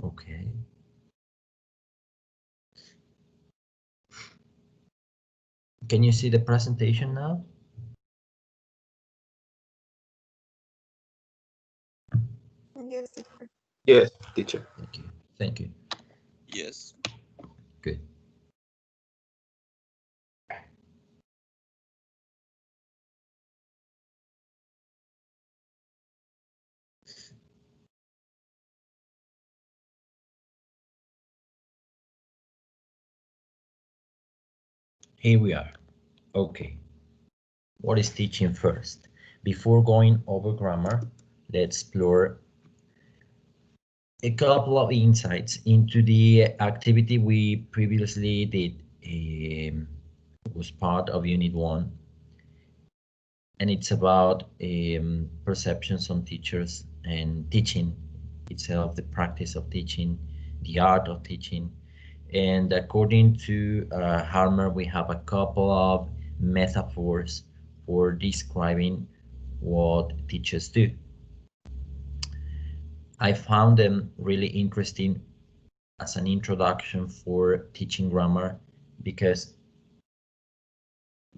Okay. Can you see the presentation now? Yes, teacher. Yes, teacher. Thank you. Thank you. Yes. Good. Here we are. Okay. What is teaching first? Before going over grammar, let's explore a couple of insights into the activity we previously did. Was part of Unit 1, and it's about perceptions on teachers and teaching itself, the practice of teaching, the art of teaching. And according to Harmer, we have a couple of metaphors for describing what teachers do. I found them really interesting as an introduction for teaching grammar because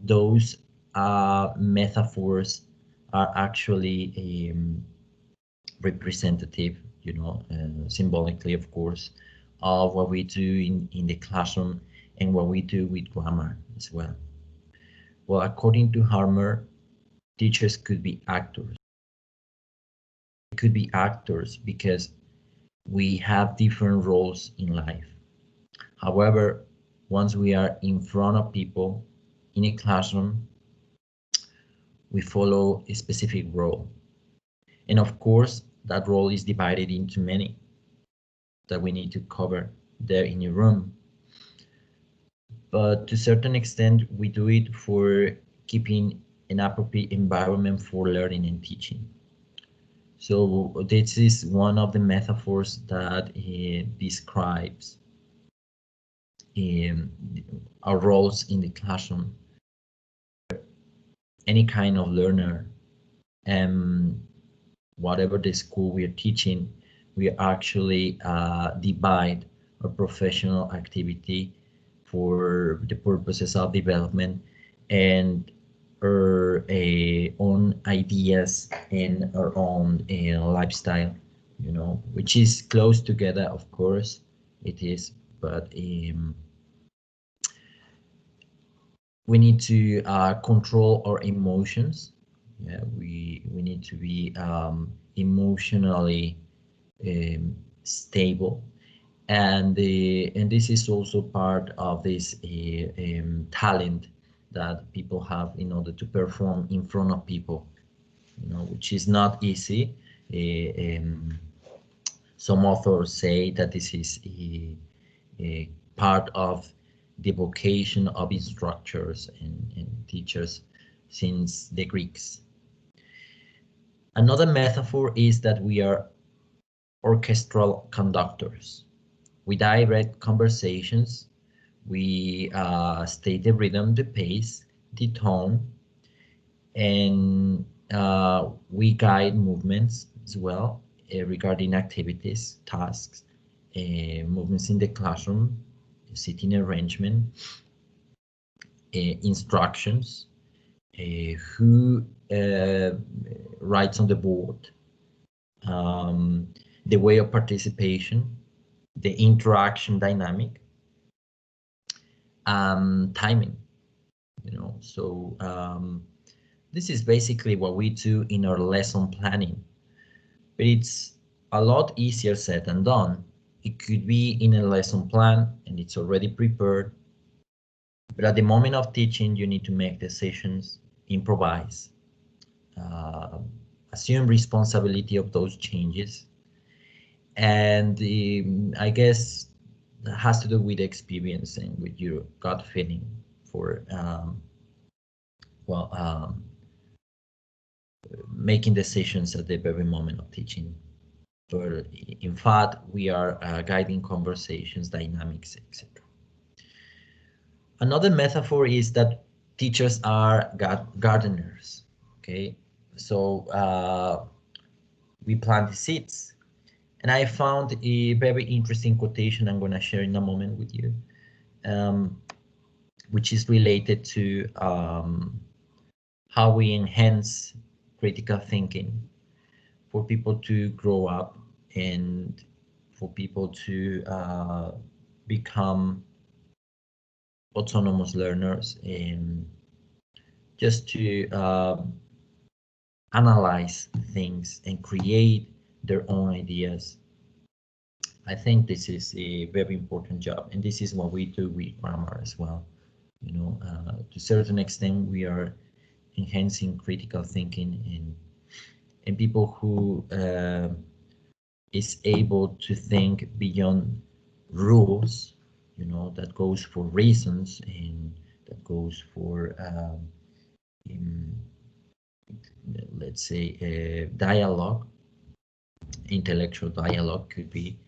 those metaphors are actually representative, you know, symbolically, of course, of what we do in the classroom and what we do with grammar as well. Well, according to Harmer, teachers could be actors. They could be actors because we have different roles in life. However, once we are in front of people in a classroom, we follow a specific role. And of course, that role is divided into many that we need to cover there in your room. But to a certain extent, we do it for keeping an appropriate environment for learning and teaching. So this is one of the metaphors that describes our roles in the classroom. Any kind of learner, whatever the school we are teaching, we actually divide our professional activity for the purposes of development and our own ideas and our own lifestyle, you know, which is close together, of course, it is, but we need to control our emotions. Yeah, we need to be emotionally stable, and this is also part of this talent that people have in order to perform in front of people, you know, which is not easy. Some authors say that this is a part of the vocation of instructors and teachers since the Greeks. Another metaphor is that we are orchestral conductors. We direct conversations, we state the rhythm, the pace, the tone, and we guide movements as well regarding activities, tasks, movements in the classroom, seating arrangement, instructions, who writes on the board, the way of participation, the interaction dynamic, timing, you know. So this is basically what we do in our lesson planning, but it's a lot easier said than done. It could be in a lesson plan and it's already prepared, but at the moment of teaching, you need to make decisions, improvise, assume responsibility of those changes. And I guess that has to do with experience and with your gut feeling for making decisions at the very moment of teaching. But in fact, we are guiding conversations, dynamics, etc. Another metaphor is that teachers are gardeners. Okay, so we plant the seeds, And I found a very interesting quotation I'm going to share in a moment with you, which is related to how we enhance critical thinking for people to grow up and for people to become autonomous learners and just to analyze things and create their own ideas. I think this is a very important job, and this is what we do with grammar as well. You know, to a certain extent, we are enhancing critical thinking and people who is able to think beyond rules. You know, that goes for reasons and that goes for let's say dialogue, intellectual dialogue could be.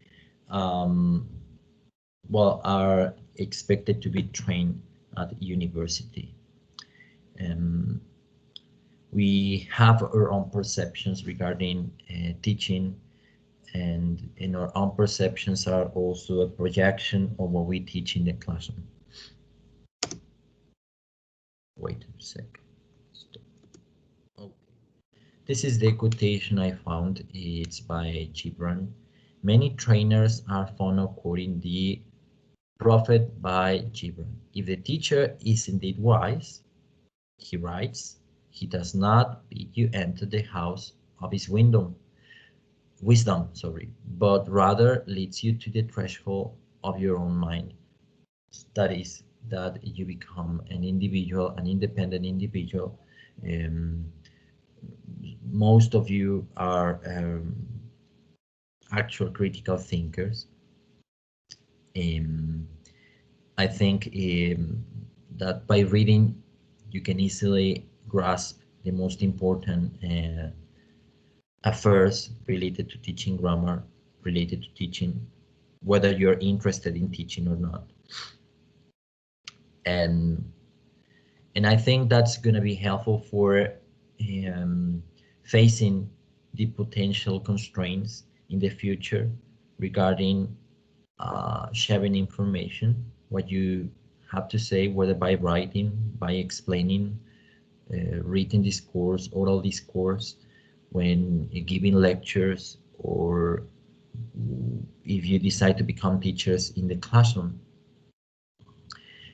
Well, are expected to be trained at university. We have our own perceptions regarding teaching, and our own perceptions are also a projection of what we teach in the classroom. Wait a sec. Stop. Okay. This is the quotation I found. It's by Gibran. Many trainers are fond of quoting the prophet by Gibran. If the teacher is indeed wise, he writes, he does not bid you enter the house of his wisdom, but rather leads you to the threshold of your own mind. That is, that you become an individual, an independent individual. Most of you are actual critical thinkers. I think that by reading, you can easily grasp the most important affairs related to teaching grammar, related to teaching, whether you're interested in teaching or not. And I think that's going to be helpful for facing the potential constraints in the future regarding sharing information, what you have to say, whether by writing, by explaining, written discourse, oral discourse, when giving lectures, or if you decide to become teachers in the classroom.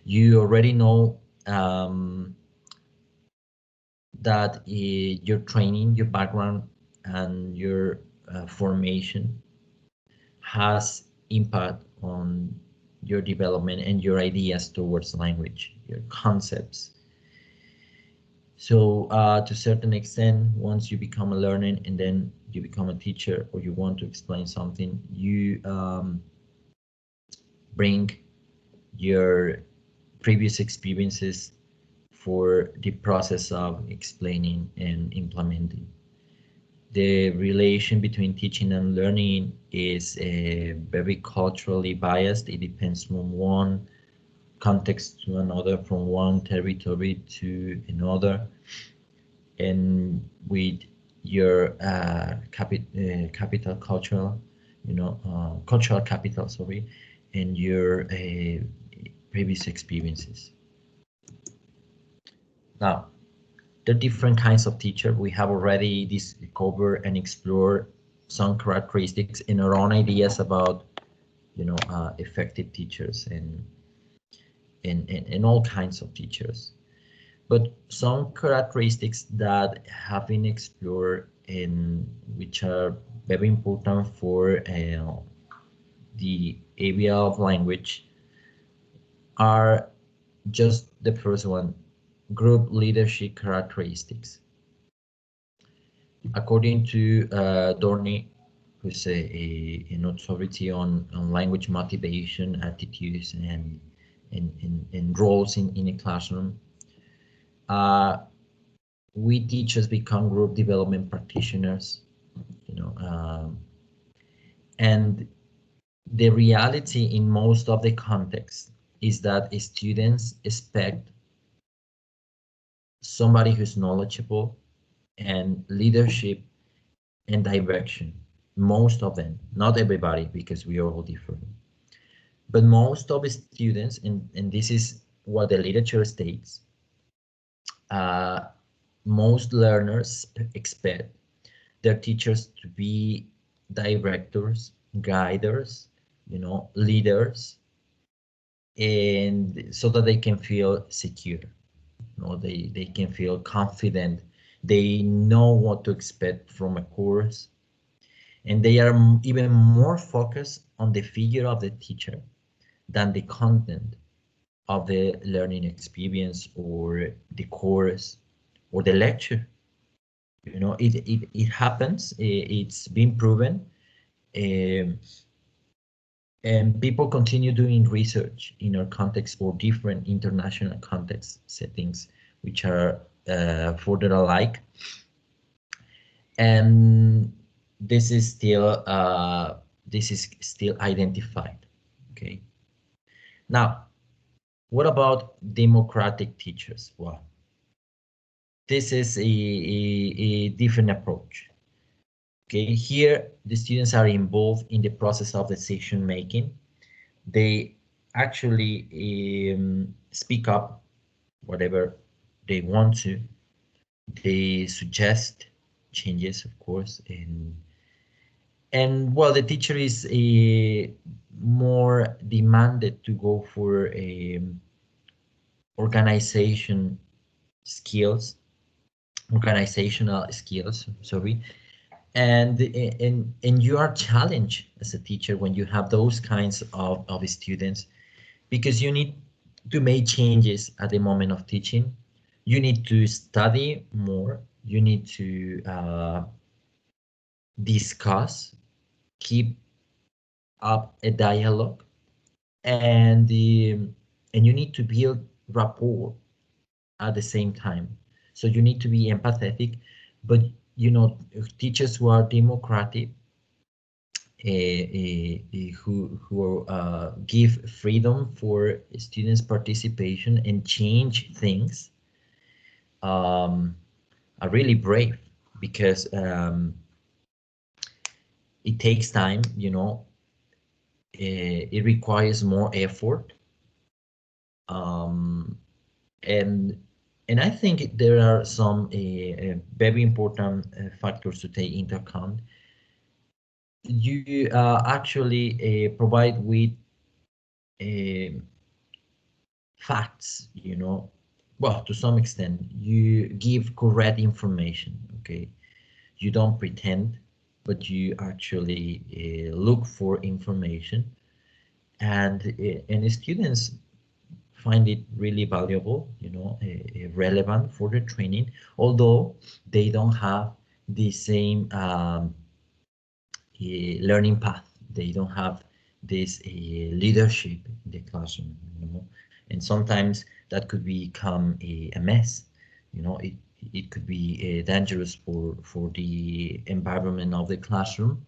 You already know that your training, your background, and your formation has impact on your development and your ideas towards language, your concepts. So to a certain extent, once you become a learner and then you become a teacher, or you want to explain something, you bring your previous experiences for the process of explaining and implementing. The relation between teaching and learning is very culturally biased. It depends from one context to another, from one territory to another, and with your capital cultural, cultural capital, sorry, and your previous experiences. Now, there are different kinds of teacher. We have already discovered and explored some characteristics in our own ideas about, effective teachers and all kinds of teachers. But some characteristics that have been explored and which are very important for the area of language are just the first one, group leadership characteristics. According to Dorney, who's an authority on language motivation, attitudes, and roles in a classroom, we teachers become group development practitioners, and the reality in most of the contexts is that students expect somebody who's knowledgeable and leadership and direction. most of them, not everybody, because we are all different, but most of the students, and this is what the literature states, uh, most learners expect their teachers to be directors, guiders, leaders, and so that they can feel secure. They can feel confident. They know what to expect from a course, and they are even more focused on the figure of the teacher than the content of the learning experience or the course or the lecture. It happens. It's been proven. Um, and people continue doing research in our context or different international context settings, which are further alike. And this is still identified. Okay. Now, what about democratic teachers? Well, this is a different approach. Okay, here the students are involved in the process of decision making. They actually speak up whatever they want to. They suggest changes, of course, and well, the teacher is more demanded to go for organization skills, organizational skills. Sorry, and you are challenged as a teacher when you have those kinds of students, because you need to make changes at the moment of teaching. You need to study more. You need to discuss, keep up a dialogue, and you need to build rapport at the same time. So you need to be empathetic, but teachers who are democratic, who give freedom for students' participation and change things, are really brave, because it takes time. It requires more effort, um, and and I think there are some very important factors to take into account. You actually provide with uh, facts. Well, to some extent you give correct information. Okay, you don't pretend, but you actually look for information, and the students find it really valuable, relevant for the training, although they don't have the same learning path. They don't have this leadership in the classroom, and sometimes that could become a mess. It could be dangerous for the environment of the classroom,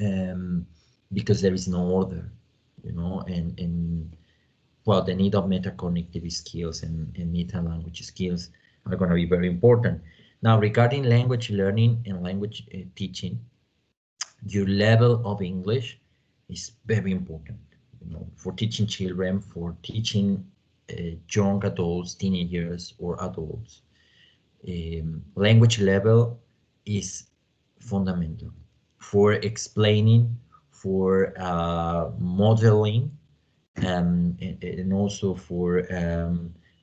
um, because there is no order, and well, the need of metacognitive skills and meta-language skills are going to be very important. Now, regarding language learning and language teaching, your level of English is very important, for teaching children, for teaching young adults, teenagers, or adults. Language level is fundamental for explaining, for modeling, and also for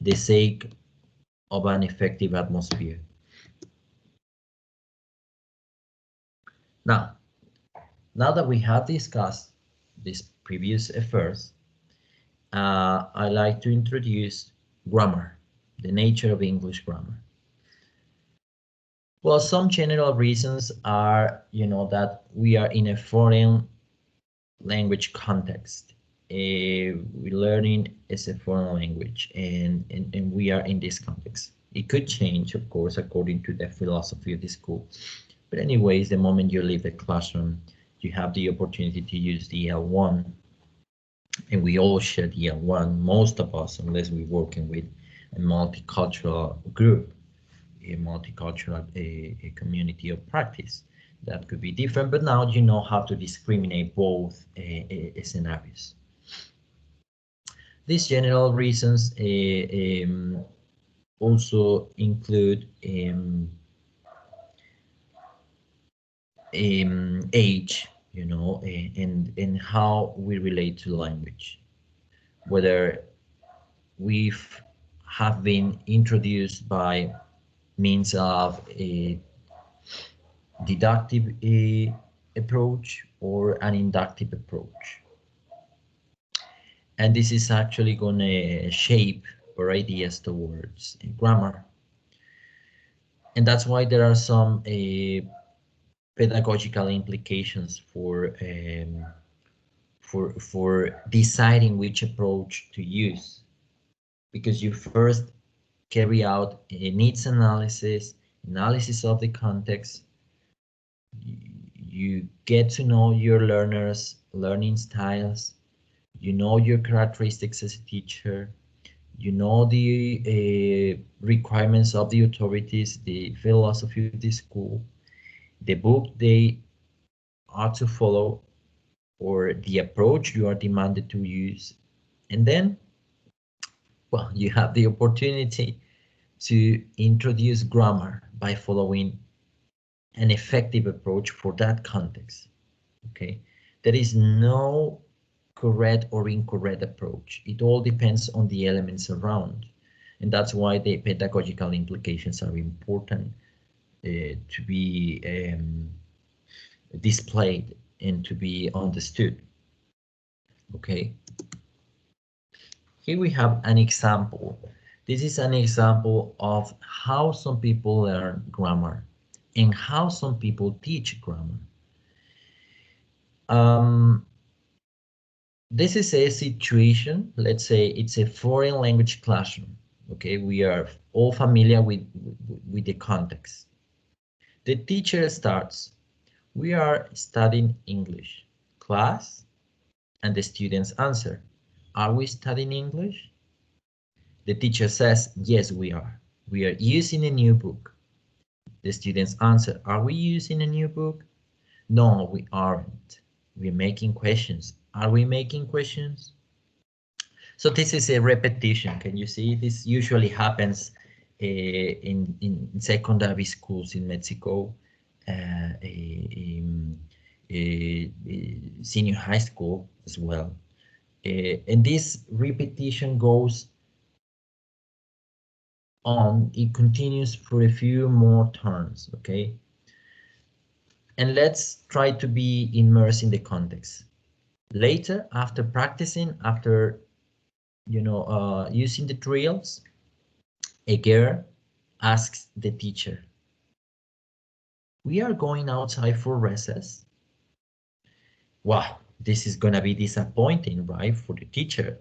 the sake of an effective atmosphere. Now, now that we have discussed these previous affairs, I like to introduce grammar, the nature of English grammar. Well, some general reasons are, that we are in a foreign language context. We're learning as a foreign language, and we are in this context. It could change, of course, according to the philosophy of the school. But anyways, the moment you leave the classroom, you have the opportunity to use the L1, and we all share the L1, most of us, unless we're working with a multicultural group, a multicultural a community of practice. That could be different, but now you know how to discriminate both scenarios. These general reasons also include age, you know, and how we relate to language, whether we've have been introduced by means of a deductive approach or an inductive approach. And this is actually going to shape our ideas towards grammar. And that's why there are some pedagogical implications for deciding which approach to use, because you first carry out a needs analysis of the context. You get to know your learners' learning styles. You know your characteristics as a teacher. You know the requirements of the authorities, the philosophy of the school, the book they are to follow, or the approach you are demanded to use. And then, well, you have the opportunity to introduce grammar by following an effective approach for that context. Okay, there is no correct or incorrect approach. It all depends on the elements around, and that's why the pedagogical implications are important to be displayed and to be understood. Okay, here we have an example. This is an example of how some people learn grammar and how some people teach grammar. This is a situation, let's say it's a foreign language classroom. Okay, we are all familiar with the context. The teacher starts, we are studying English. Class? And the students answer, are we studying English? The teacher says, yes, we are. We are using a new book. The students answer, are we using a new book? No, we aren't. We're making questions. Are we making questions? So this is a repetition. Can you see? This usually happens in secondary schools in Mexico, senior high school as well. And this repetition goes on, it continues for a few more turns, okay? And let's try to be immersed in the context. Later, after practicing, after using the drills, a girl asks the teacher, we are going outside for recess. Wow, this is gonna be disappointing, right, for the teacher.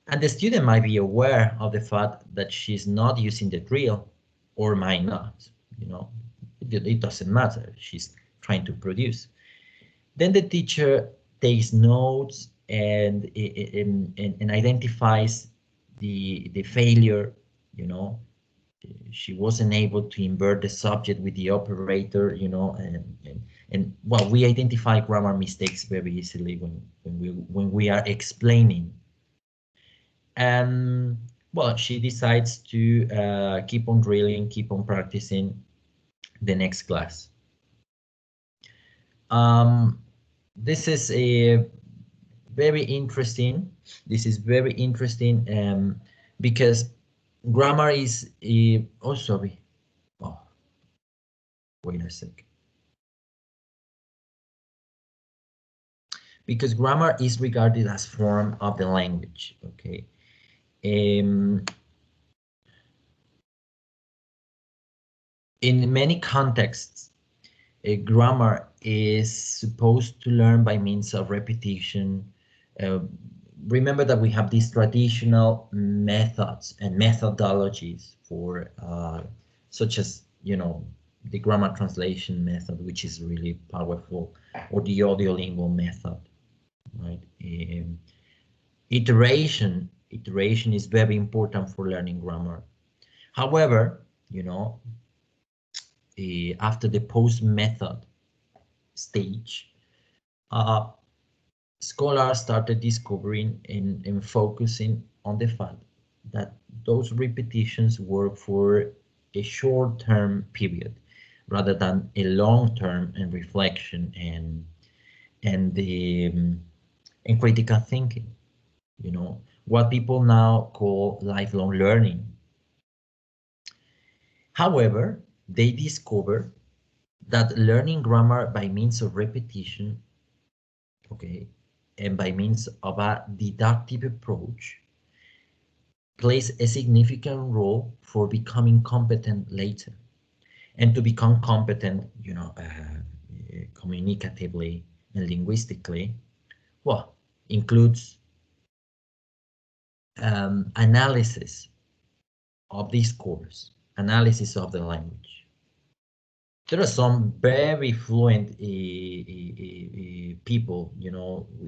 And the student might be aware of the fact that she's not using the drill, or might not, it doesn't matter, she's trying to produce. Then the teacher takes notes and identifies the failure, she wasn't able to invert the subject with the operator, and well, we identify grammar mistakes very easily when we are explaining. And well, she decides to keep on drilling, keep on practicing the next class. This is a very interesting. This is very interesting because grammar is oh, sorry. Oh, wait a sec. Because grammar is regarded as form of the language. Okay. In many contexts, grammar is supposed to learn by means of repetition. Remember that we have these traditional methods and methodologies for such as, the grammar translation method, which is really powerful, or the audiolingual method, right? Iteration is very important for learning grammar. However, after the post method stage, scholars started discovering and focusing on the fact that those repetitions work for a short-term period rather than a long-term and reflection and the and critical thinking, you know, what people now call lifelong learning. However, they discovered that learning grammar by means of repetition, okay, and by means of a deductive approach plays a significant role for becoming competent later. And to become competent, communicatively and linguistically, well, includes analysis of this course, analysis of the language. There are some very fluent people,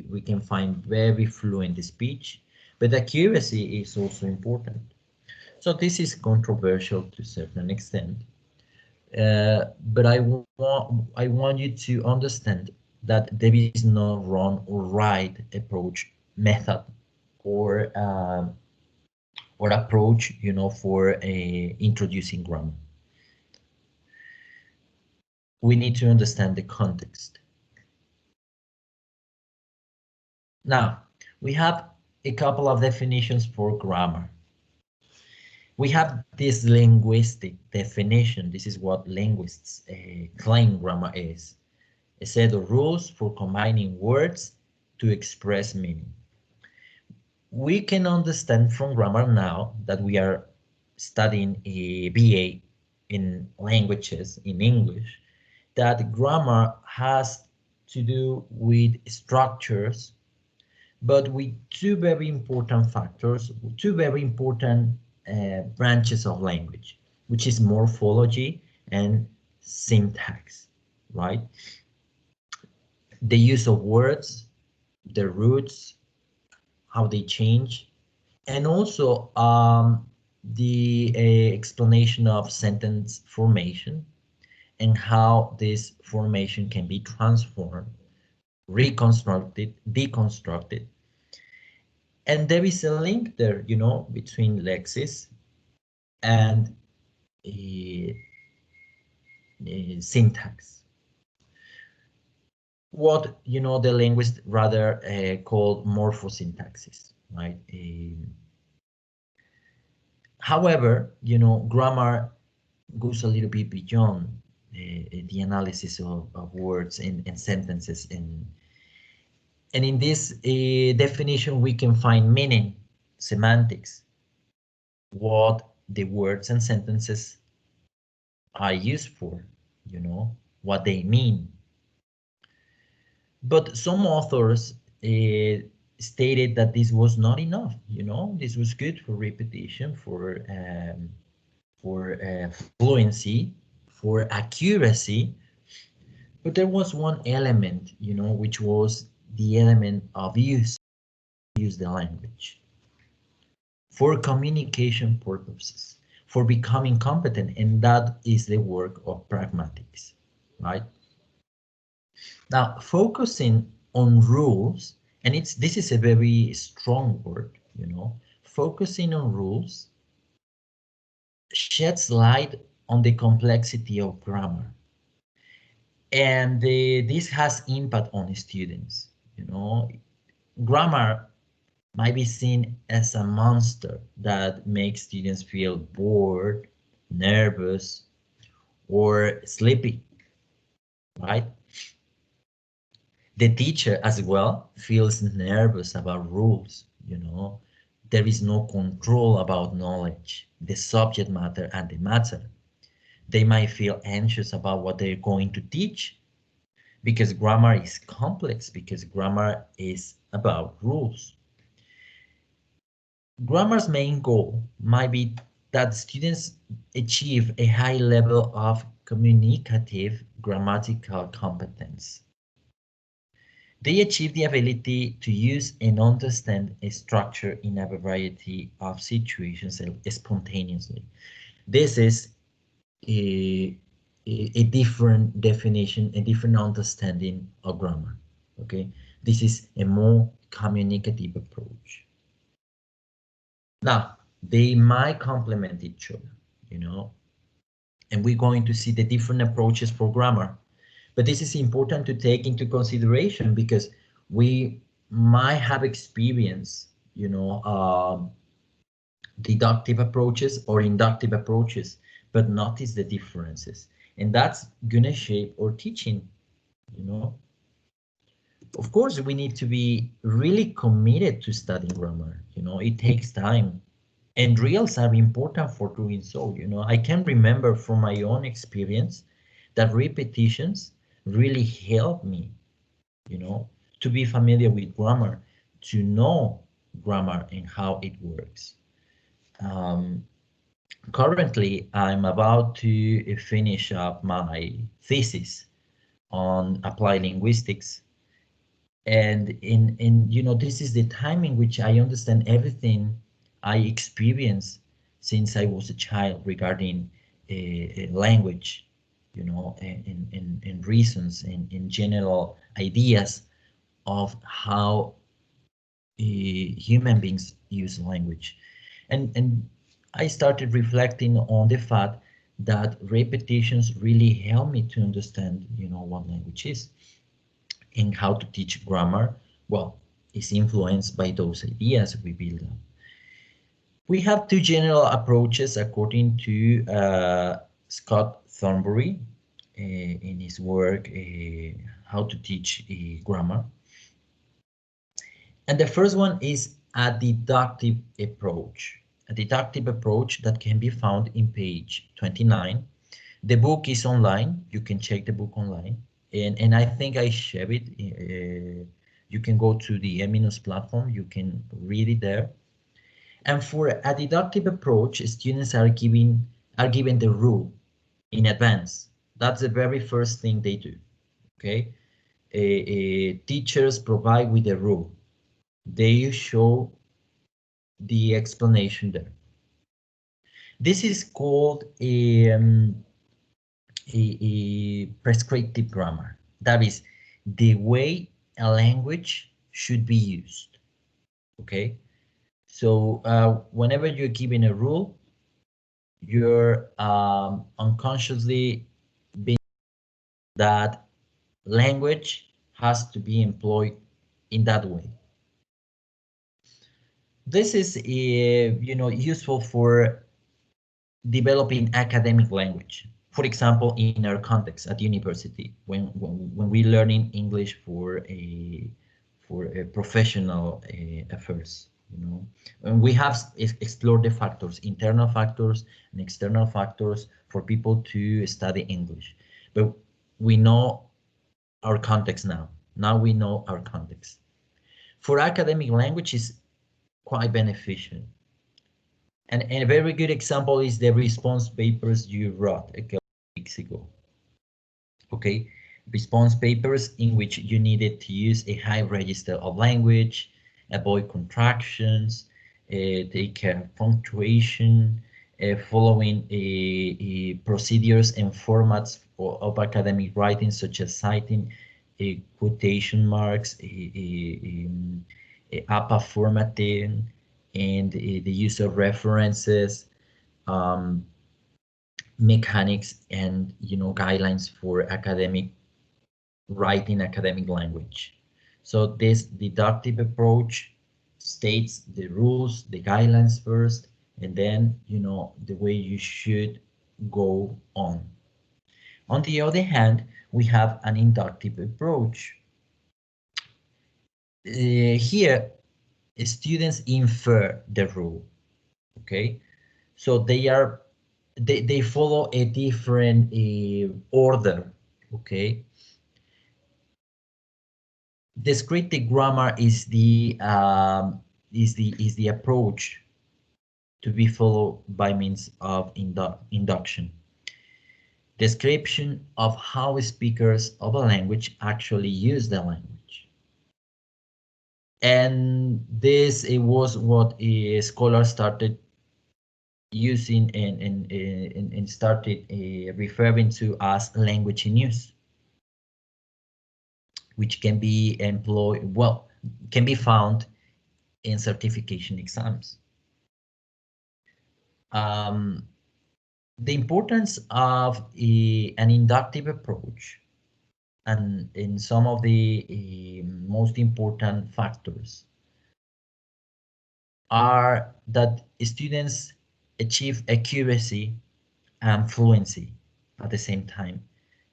we can find very fluent speech, but accuracy is also important. So this is controversial to a certain extent, but I want you to understand that there is no wrong or right approach method or approach, for introducing grammar. We need to understand the context. Now, we have a couple of definitions for grammar. We have this linguistic definition. This is what linguists claim grammar is. A set of rules for combining words to express meaning. We can understand from grammar now that we are studying a BA in languages, in English, that grammar has to do with structures, but with two very important factors, two very important branches of language, which is morphology and syntax, right? The use of words, the roots, how they change, and also the explanation of sentence formation and how this formation can be transformed, reconstructed, deconstructed. And there is a link there, between lexis and syntax. What, the linguists rather call morphosyntaxis, right? However, grammar goes a little bit beyond the analysis of words and sentences. And in this definition, we can find meaning, semantics, what the words and sentences are used for, what they mean. But some authors stated that this was not enough, this was good for repetition, for fluency, for accuracy. But there was one element, which was the element of use the language for communication purposes, for becoming competent, and that is the work of pragmatics, right? Now, focusing on rules, and this is a very strong word, focusing on rules sheds light on the complexity of grammar. And this has impact on students, Grammar might be seen as a monster that makes students feel bored, nervous, or sleepy, right? The teacher as well feels nervous about rules, There is no control about knowledge, the subject matter and the matter. They might feel anxious about what they're going to teach because grammar is complex, because grammar is about rules. Grammar's main goal might be that students achieve a high level of communicative grammatical competence. They achieve the ability to use and understand a structure in a variety of situations spontaneously. This is a different definition, a different understanding of grammar. Okay, this is a more communicative approach. Now, they might complement each other, you know, and we're going to see the different approaches for grammar. But this is important to take into consideration because we might have experience, you know, deductive approaches or inductive approaches, but notice the differences. And that's gonna shape our teaching, you know. Of course, we need to be really committed to studying grammar. You know, it takes time. And drills are important for doing so. You know, I can remember from my own experience that repetitions really help me, you know, to be familiar with grammar, to know grammar and how it works. Um, Currently, I'm about to finish up my thesis on applied linguistics. And in you know, this is the time in which I understand everything I experienced since I was a child regarding a language, you know, in reasons, in general ideas of how human beings use language. And I started reflecting on the fact that repetitions really help me to understand, you know, what language is and how to teach grammar. Well, is influenced by those ideas we build up. We have two general approaches according to Scott Thornbury in his work, How to Teach Grammar. And the first one is a deductive approach. A deductive approach that can be found in page 29. The book is online. You can check the book online. And I think I share it. You can go to the Eminus platform. You can read it there. And for a deductive approach, students are given the rule in advance. That's the very first thing they do. Okay, teachers provide with the rule. They show the explanation there. This is called a prescriptive grammar. That is the way a language should be used. Okay, so whenever you're given a rule, you're unconsciously being that language has to be employed in that way. This is you know, useful for developing academic language. For example, in our context at university, when we're learning English for a professional affairs, you know, and we have explored the factors, internal factors and external factors for people to study English. But we know our context now. Now we know our context. For academic language is quite beneficial. And a very good example is the response papers you wrote a couple of weeks ago. Okay, response papers in which you needed to use a high register of language, avoid contractions, take care of punctuation, following procedures and formats of academic writing, such as citing quotation marks, APA formatting, and the use of references, um, mechanics, and, you know, guidelines for academic writing, academic language. So this deductive approach states the rules, the guidelines first, and then, you know, the way you should go on. On the other hand, we have an inductive approach. Here, students infer the rule. Okay, so they follow a different order. Okay, descriptive grammar is the approach to be followed by means of induction. Description of how speakers of a language actually use the language. And this, it was what a scholar started using and started referring to as language in use, which can be employed, well, can be found in certification exams. The importance of an inductive approach and in some of the most important factors are that students achieve accuracy and fluency at the same time,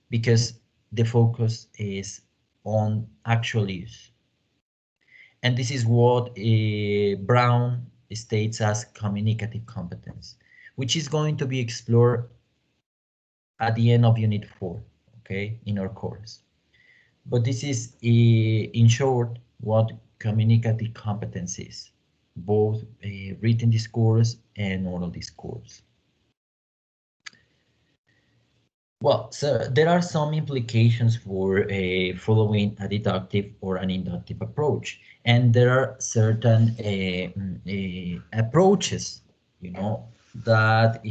because the focus is on actual use. And this is what Brown states as communicative competence, which is going to be explored at the end of Unit 4, okay, in our course. But this is, in short, what communicative competence is, both written discourse and oral discourse. Well, so there are some implications for following a deductive or an inductive approach, and there are certain approaches, you know, that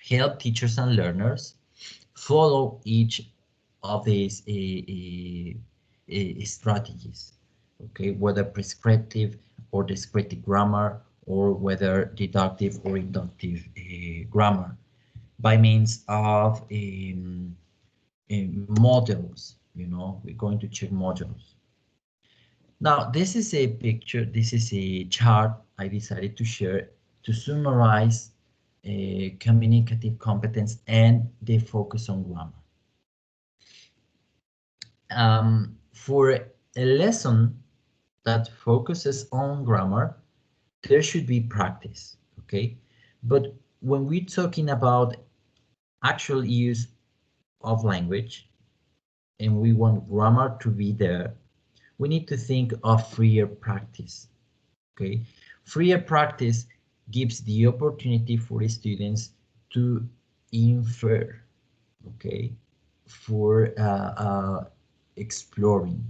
help teachers and learners follow each of these strategies, okay, whether prescriptive or descriptive grammar, or whether deductive or inductive grammar, by means of models. You know, we're going to check modules. Now, this is a picture, this is a chart I decided to share to summarize communicative competence and the focus on grammar. For a lesson that focuses on grammar, there should be practice, okay? But when we're talking about actual use of language and we want grammar to be there, we need to think of freer practice, okay? Freer practice gives the opportunity for students to infer, okay, for exploring.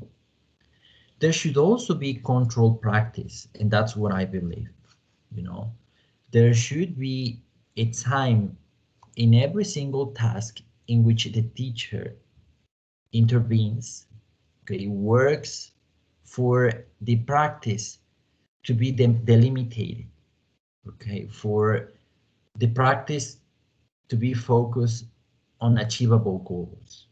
There should also be controlled practice, and that's what I believe, you know. There should be a time in every single task in which the teacher intervenes, okay, works for the practice to be delimited, okay, for the practice to be focused on achievable goals.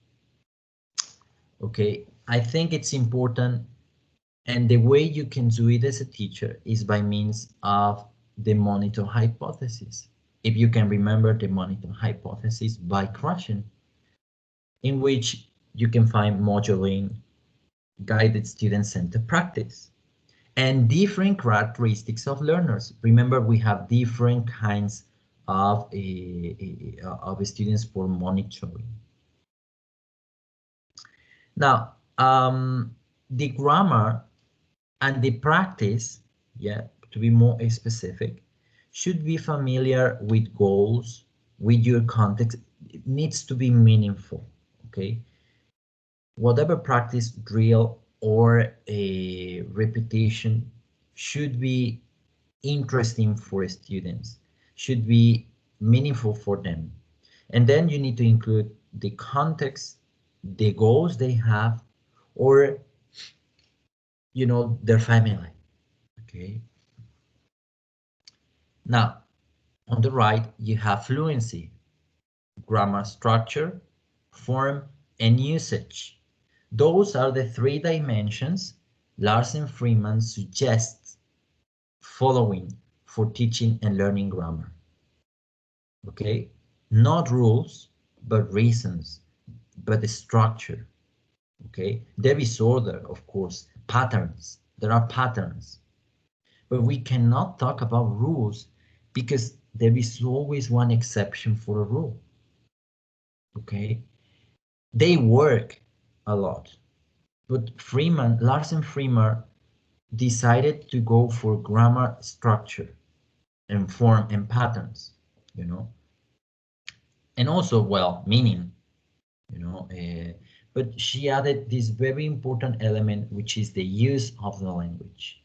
Okay, I think it's important, and the way you can do it as a teacher is by means of the monitor hypothesis. If you can remember the monitor hypothesis by Krashen, in which you can find modeling, guided student-centered practice, and different characteristics of learners. Remember, we have different kinds of students for monitoring. Now, the grammar and the practice, yeah, to be more specific, should be familiar with goals, with your context. It needs to be meaningful, okay? Whatever practice, drill, or a repetition should be interesting for students, should be meaningful for them. And then you need to include the context, the goals they have, or, you know, their family, okay? Now, on the right, you have fluency, grammar structure, form, and usage. Those are the 3 dimensions Larsen Freeman suggests following for teaching and learning grammar. Okay, not rules, but reasons, but the structure. Okay, there is order, of course, patterns. There are patterns, but we cannot talk about rules because there is always one exception for a rule. Okay, they work a lot, but Larsen Freeman decided to go for grammar structure and form and patterns, you know, and also, well, meaning, you know, but she added this very important element, which is the use of the language.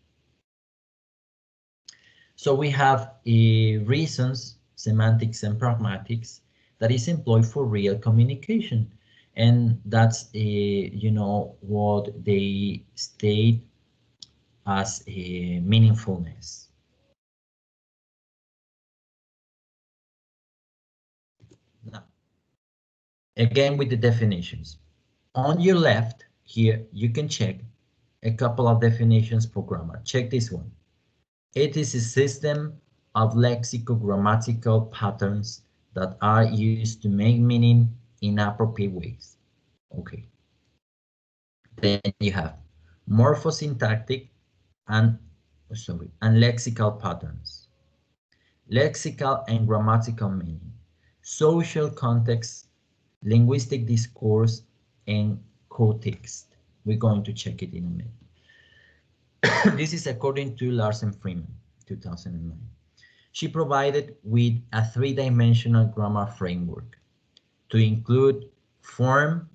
So we have reasons, semantics, and pragmatics that is employed for real communication. And that's, what they state as a meaningfulness. Now, again with the definitions. On your left here, you can check a couple of definitions for grammar. Check this one. It is a system of lexicogrammatical patterns that are used to make meaning in appropriate ways. Okay. Then you have morphosyntactic and lexical patterns, lexical and grammatical meaning, social context, linguistic discourse, and context. We're going to check it in a minute. This is according to Larsen Freeman, 2009. She provided with a three-dimensional grammar framework to include form,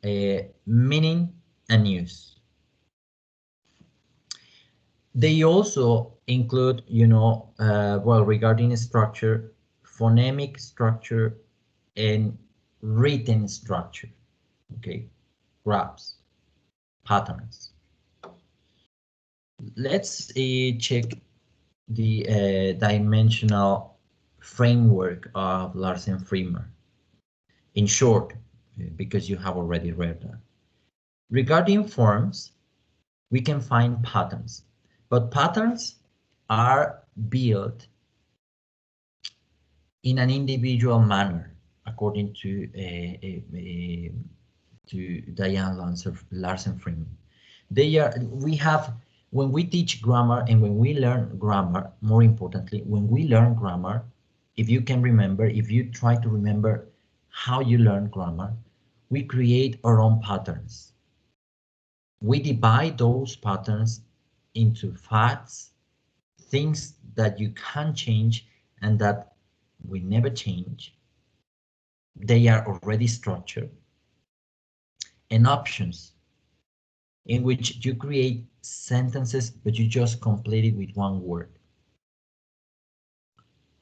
meaning, and use. They also include, regarding structure, phonemic structure, and written structure. Okay, graphs, patterns. Let's check the dimensional framework of Larsen Freeman. In short, because you have already read that. Regarding forms, we can find patterns, but patterns are built in an individual manner, according to Diane Larsen Freeman. When we teach grammar and when we learn grammar, more importantly, when we learn grammar, if you can remember, if you try to remember how you learn grammar, we create our own patterns. We divide those patterns into facts, things that you can change and that will never change. They are already structured, and options in which you create sentences, but you just complete it with one word.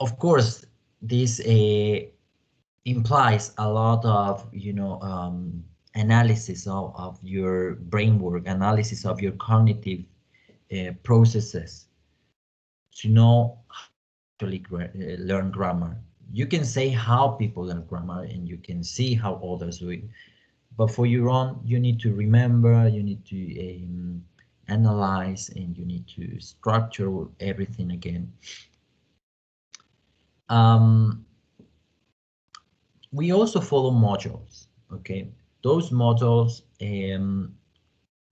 Of course, this implies a lot of, analysis of your brain work, analysis of your cognitive processes to know how to actually learn grammar. You can say how people learn grammar and you can see how others do it. But for your own, you need to remember, you need to analyze, and you need to structure everything again. We also follow modules, okay? Those modules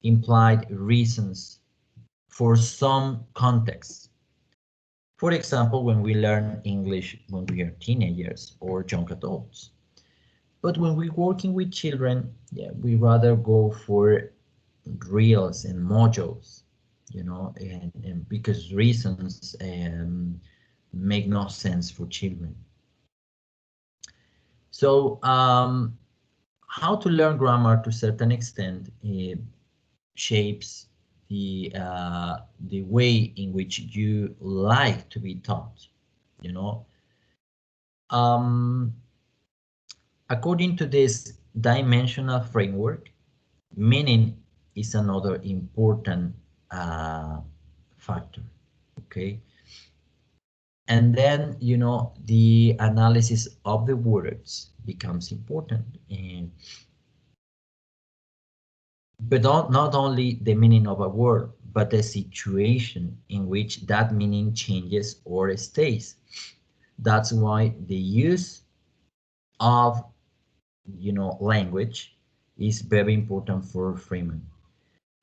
implied reasons for some contexts. For example, when we learn English when we are teenagers or young adults. But when we're working with children, yeah, we rather go for drils and modules, and because reasons make no sense for children. So how to learn grammar to a certain extent shapes the way in which you like to be taught, According to this dimensional framework, meaning is another important factor, okay? And then, the analysis of the words becomes important. But not only the meaning of a word, but the situation in which that meaning changes or stays. That's why the use of, language is very important for Freeman.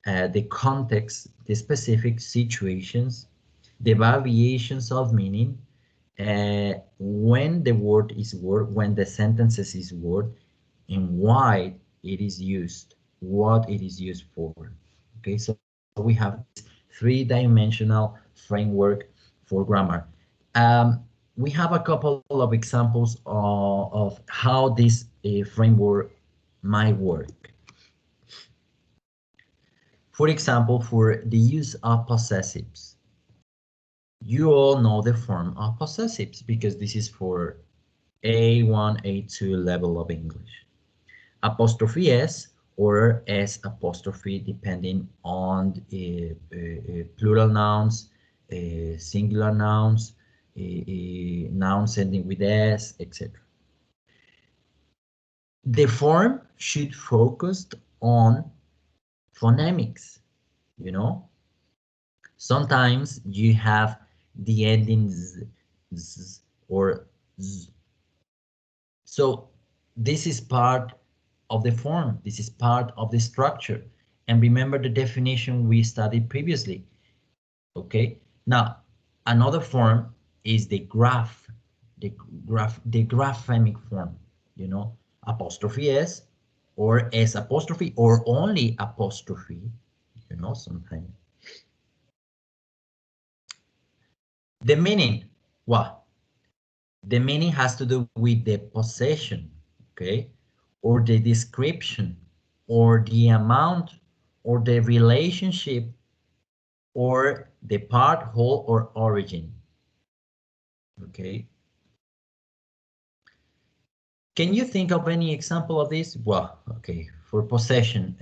The context, the specific situations, the variations of meaning, when the word is word, when the sentences is word, and why it is used, what it is used for. Okay, so we have this three-dimensional framework for grammar. We have a couple of examples of how this framework might work. For example, for the use of possessives. You all know the form of possessives because this is for A1, A2 level of English. Apostrophe S or S apostrophe depending on plural nouns, singular nouns, nouns ending with S, etc. The form should focus on phonemics, you know. Sometimes you have the ending z or z. So this is part of the form. This is part of the structure. And remember the definition we studied previously. Okay. Now, another form is the graph, the graphemic form, you know, apostrophe S or S apostrophe or only apostrophe, you know, sometimes. The meaning, what? The meaning has to do with the possession, okay, or the description, or the amount, or the relationship, or the part, whole, or origin, okay. Can you think of any example of this? Well, okay, for possession,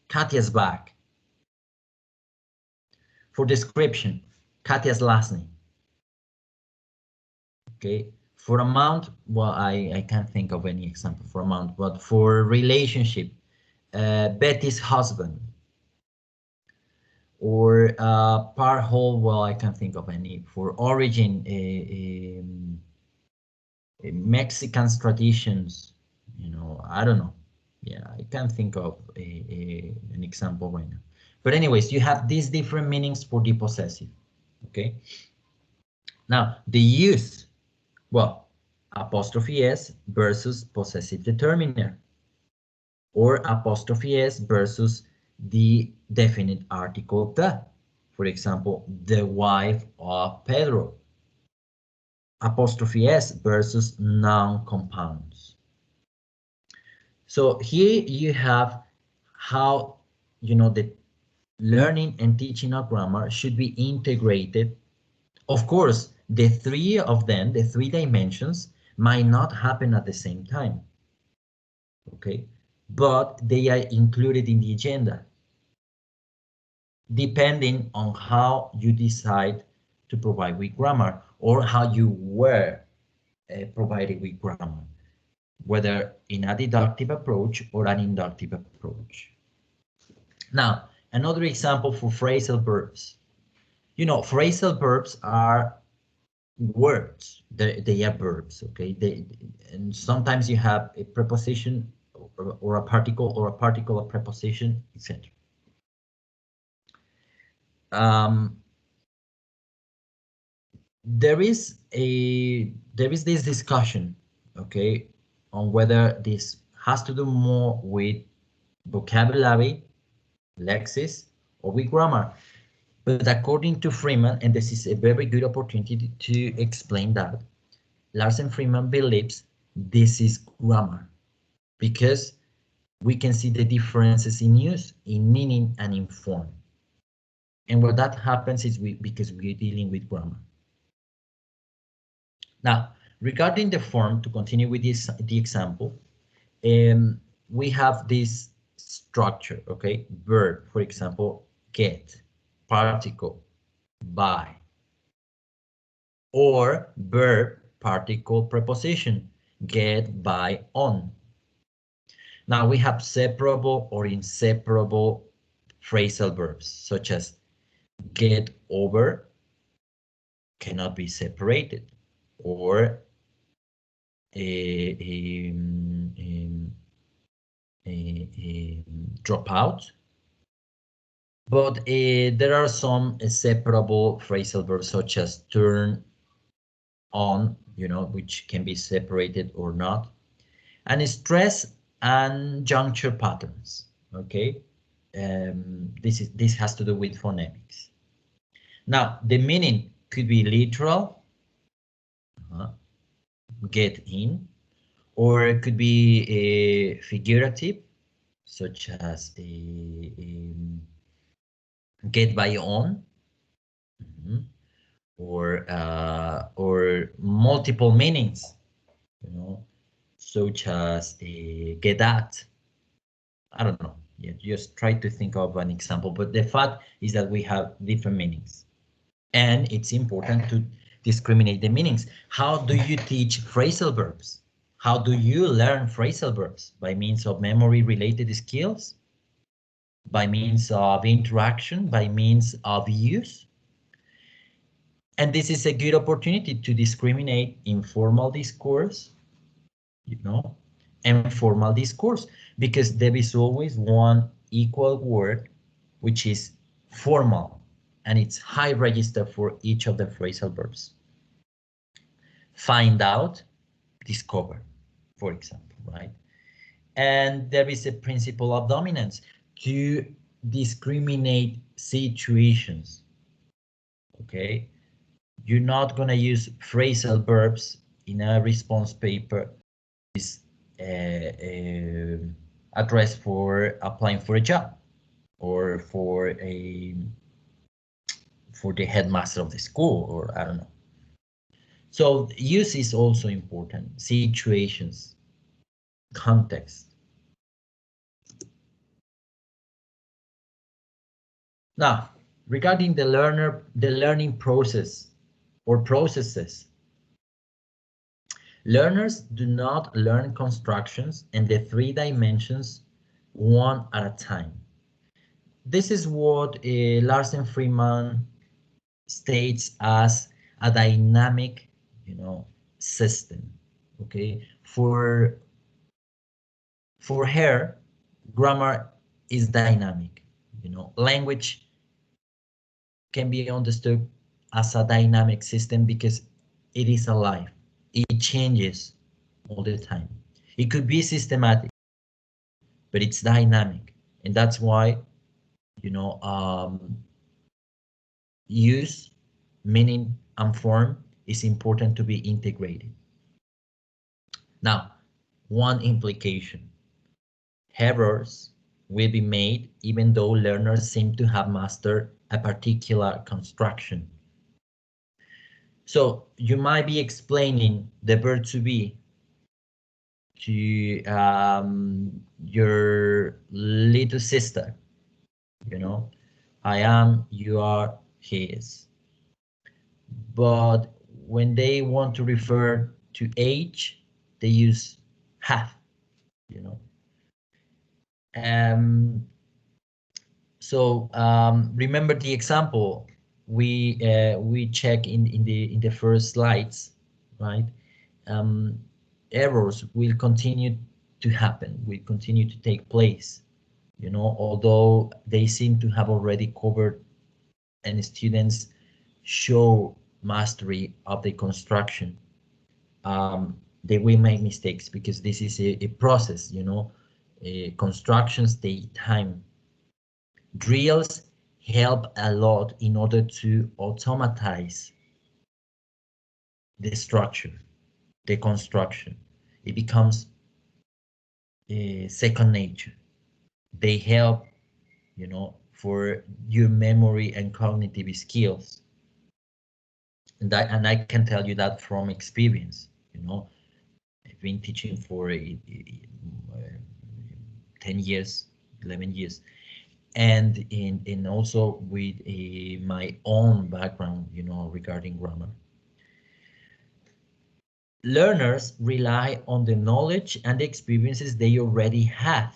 Katya's bag. For description, Katya's last name. Okay, for amount, well, I can't think of any example for amount, but for relationship, Betty's husband. Or part whole, well, I can't think of any. For origin, Mexican's traditions, you know, I don't know. Yeah, I can't think of an example right now. But anyways, you have these different meanings for the possessive, okay? Now, the use, well, apostrophe S versus possessive determiner, or apostrophe S versus the definite article the. For example, the wife of Pedro. Apostrophe S versus noun compounds. So here you have how, you know, the learning and teaching of grammar should be integrated. Of course, the three of them, the three dimensions, might not happen at the same time, okay? But they are included in the agenda, depending on how you decide to provide with grammar or how you were provided with grammar, whether in a deductive approach or an inductive approach. Now, another example for phrasal verbs. You know, phrasal verbs are words. They are verbs, okay? And sometimes you have a preposition or a particle or a particle, a preposition, etc. There is this discussion, okay, on whether this has to do more with vocabulary, lexis, or with grammar. But according to Freeman, and this is a very good opportunity to explain that, Larsen Freeman believes this is grammar because we can see the differences in use, in meaning, and in form. And what that happens is because we're dealing with grammar. Now, regarding the form, to continue with the example, we have this structure, okay? Verb, for example, get, particle, buy, or verb, particle, preposition, get, buy, on. Now we have separable or inseparable phrasal verbs, such as get over, cannot be separated, or drop out. But there are some separable phrasal verbs such as turn on, you know, which can be separated or not, and stress and juncture patterns. Okay, this has to do with phonetics. Now the meaning could be literal, get in, or it could be a figurative, such as a get by on, or multiple meanings, you know, such as get at. I don't know. Yeah, just try to think of an example. But the fact is that we have different meanings, and it's important to discriminate the meanings. How do you teach phrasal verbs? How do you learn phrasal verbs? By means of memory-related skills, by means of interaction, by means of use. And this is a good opportunity to discriminate informal discourse, you know, and formal discourse, because there is always one equal word which is formal, and it's high register for each of the phrasal verbs. Find out, discover, for example, right? And there is a principle of dominance to discriminate situations, okay? You're not gonna use phrasal verbs in a response paper is address for applying for a job or for the headmaster of the school, or I don't know. So use is also important. Situations, context. Now, regarding the learning process or processes, learners do not learn constructions and the 3 dimensions one at a time. This is what Larsen Freeman states as a dynamic, you know, system. Okay, for her, grammar is dynamic. You know, language can be understood as a dynamic system because it is alive. It changes all the time. It could be systematic, but it's dynamic, and that's why, you know, use, meaning, and form is important to be integrated. Now, one implication: errors will be made even though learners seem to have mastered a particular construction. So you might be explaining the verb to be to your little sister, you know, I am, you are, he is. But when they want to refer to age, they use have, you know. So remember the example we check in the first slides, right? Errors will continue to happen, will continue to take place, you know, although they seem to have already covered and students show mastery of the construction. They will make mistakes because this is a process, you know. Constructions take time. Drills help a lot in order to automatize the structure, the construction. It becomes second nature. They help, you know, for your memory and cognitive skills. And I can tell you that from experience, you know. I've been teaching for 10 years, 11 years. And in also with my own background, you know, regarding grammar. Learners rely on the knowledge and the experiences they already have.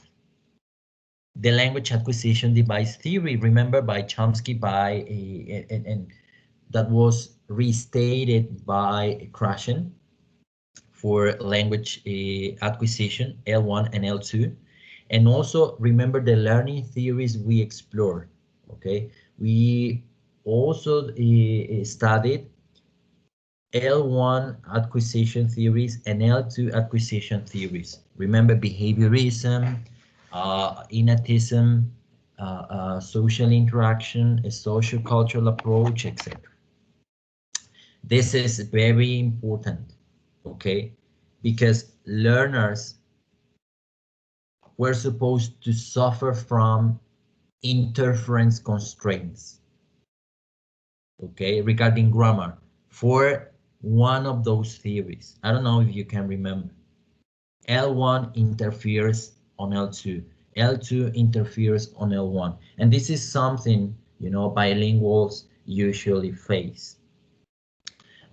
The language acquisition device theory, remember, by Chomsky, and that was restated by Krashen for language acquisition, L1 and L2. And also remember the learning theories we explored, okay? We also studied L1 acquisition theories and L2 acquisition theories. Remember behaviorism, innatism, social interaction, a social cultural approach, etc. This is very important, okay? Because learners were supposed to suffer from interference constraints. okay, regarding grammar for one of those theories. I don't know if you can remember. L1 interferes on L2. L2 interferes on L1. And this is something, you know, bilinguals usually face.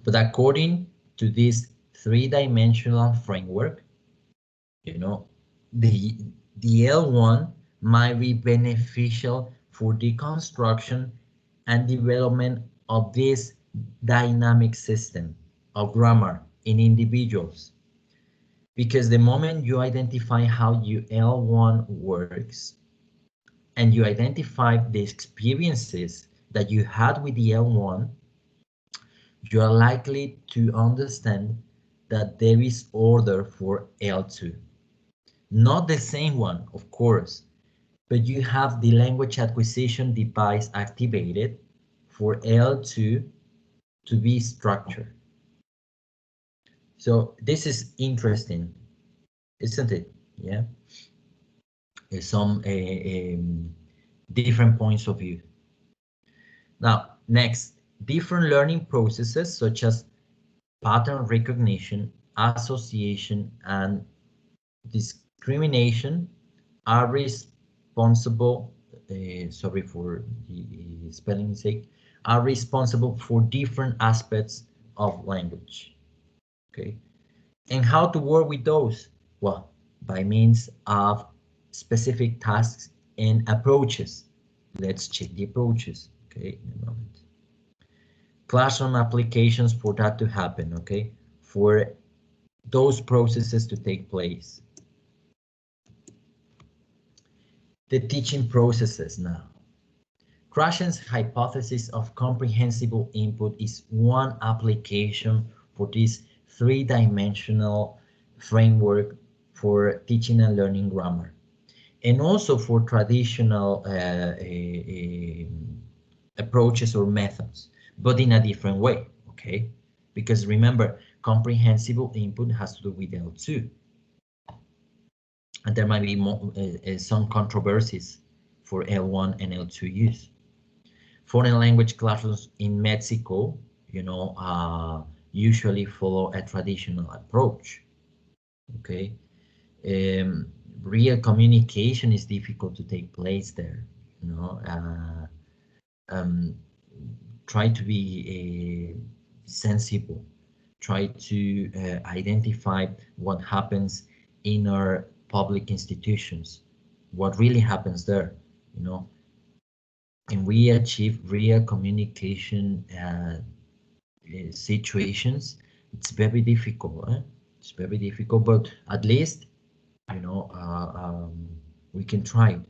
But according to this three-dimensional framework, you know, the, the L1 might be beneficial for the construction and development of this dynamic system of grammar in individuals. Because the moment you identify how your L1 works and you identify the experiences that you had with the L1, you are likely to understand that there is order for L2. Not the same one, of course, but you have the language acquisition device activated for L2 to be structured. So this is interesting, isn't it? Yeah. Some different points of view. Now, next, different learning processes such as pattern recognition, association, and discrimination are responsible, sorry for the spelling sake, are responsible for different aspects of language. Okay, and how to work with those? Well, by means of specific tasks and approaches. Let's check the approaches. Okay, in a moment. Classroom applications for that to happen. Okay, for those processes to take place. The teaching processes now. Krashen's hypothesis of comprehensible input is one application for this three-dimensional framework for teaching and learning grammar, and also for traditional approaches or methods, but in a different way, okay? Because remember, comprehensible input has to do with L2. And there might be more, some controversies for L1 and L2 use. Foreign language classrooms in Mexico, you know, usually follow a traditional approach. Okay, real communication is difficult to take place there. You know, try to be sensible. Try to identify what happens in our public institutions, what really happens there. You know, and we achieve real communication situations. It's very difficult. It's very difficult, but at least, you know, we can try it.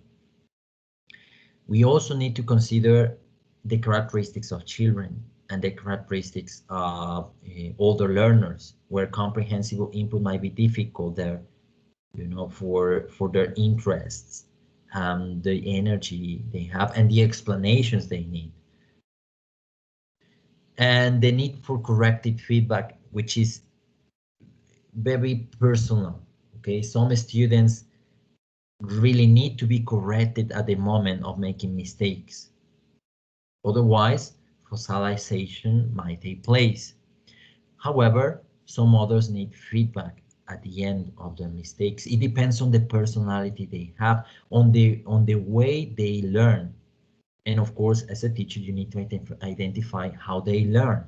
We also need to consider the characteristics of children and the characteristics of older learners, where comprehensible input might be difficult there, you know, for their interests, the energy they have, and the explanations they need. And the need for corrective feedback, which is very personal. Okay, some students really need to be corrected at the moment of making mistakes. Otherwise, fossilization might take place. However, some others need feedback at the end of their mistakes. It depends on the personality they have, on the way they learn. And of course, as a teacher, you need to identify how they learn.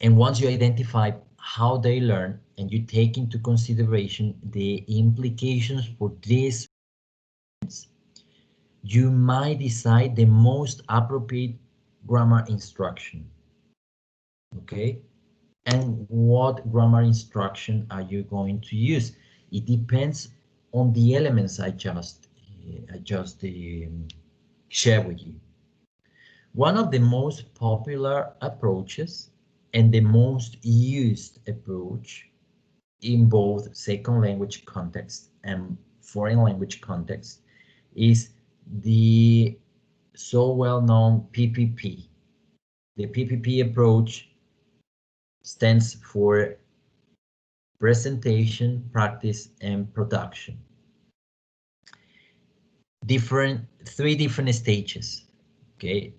And once you identify how they learn and you take into consideration the implications for this, you might decide the most appropriate grammar instruction. Okay, and what grammar instruction are you going to use? It depends on the elements I just shared with you. One of the most popular approaches and the most used approach in both second language context and foreign language context is the so well-known PPP. The PPP approach stands for presentation, practice, and production. Three different stages. Okay.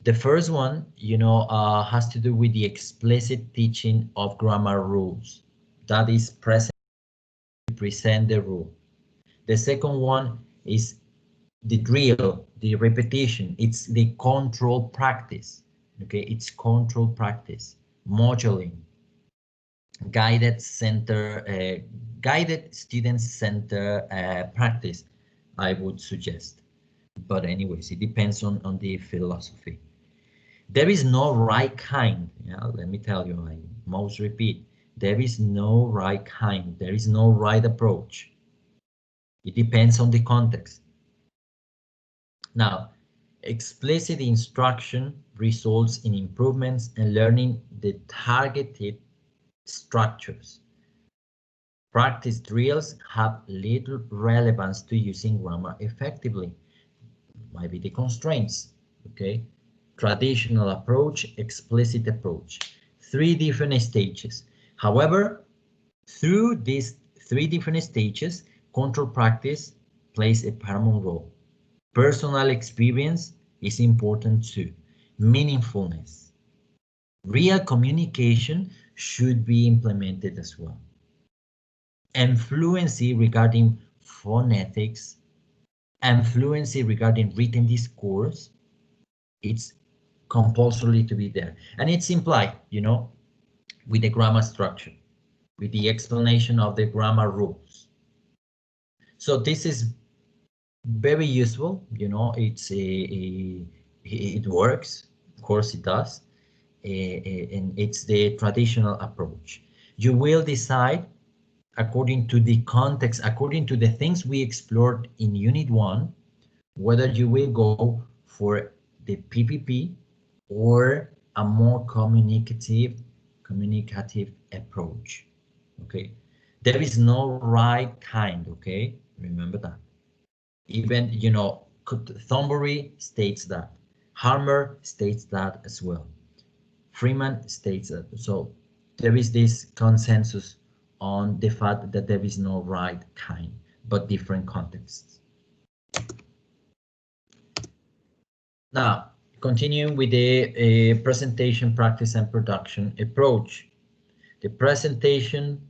The first one, has to do with the explicit teaching of grammar rules. That is present to present the rule. The second one is the drill, the repetition. It's the control practice. Okay, it's control practice, moduling, guided student center practice, I would suggest. But anyways, it depends on the philosophy. There is no right kind. Yeah, let me tell you, I must repeat, there is no right kind. There is no right approach. It depends on the context. Now, explicit instruction results in improvements and learning the targeted structures. Practice drills have little relevance to using grammar effectively. Might be the constraints, okay? Traditional approach, explicit approach. Three different stages. However, through these three different stages, control practice plays a paramount role. Personal experience is important too. Meaningfulness. Real communication should be implemented as well. And fluency regarding phonetics and fluency regarding written discourse, it's compulsory to be there. And it's implied, with the grammar structure, with the explanation of the grammar rules. So this is very useful, it works, of course it does, and it's the traditional approach. You will decide according to the context, according to the things we explored in Unit 1, whether you will go for the PPP or a more communicative approach. Okay, there is no right kind. Okay, remember that. Even Thornbury states that, Harmer states that as well, Freeman states that. So there is this consensus on the fact that there is no right kind, but different contexts. Now, continuing with the presentation, practice, and production approach. The presentation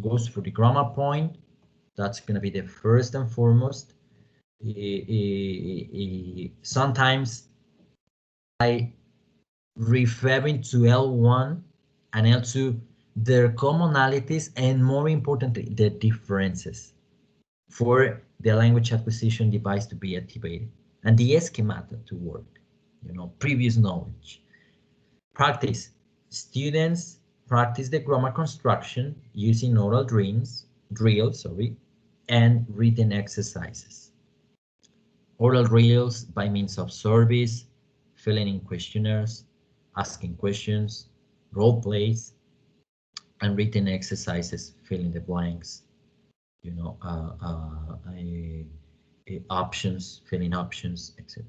goes for the grammar point. That's going to be the first and foremost. Sometimes by referring to L1 and L2, their commonalities and, more importantly, their differences for the language acquisition device to be activated and the schemata to work, previous knowledge. Practice. Students practice the grammar construction using oral drills, and written exercises. Oral drills by means of surveys, filling in questionnaires, asking questions, role plays, and written exercises, filling the blanks, options, filling options, etc.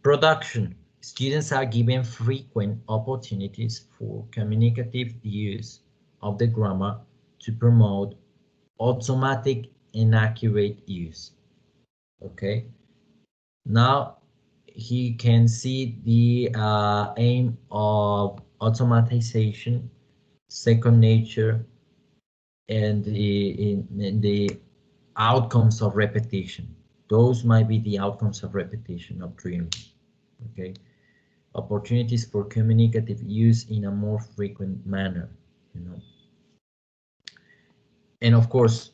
Production. Students are given frequent opportunities for communicative use of the grammar to promote automatic and accurate use. Okay. Now he can see the aim of automatization, second nature, and the outcomes of repetition. Those might be the outcomes of repetition of drills. Okay, opportunities for communicative use in a more frequent manner. And of course,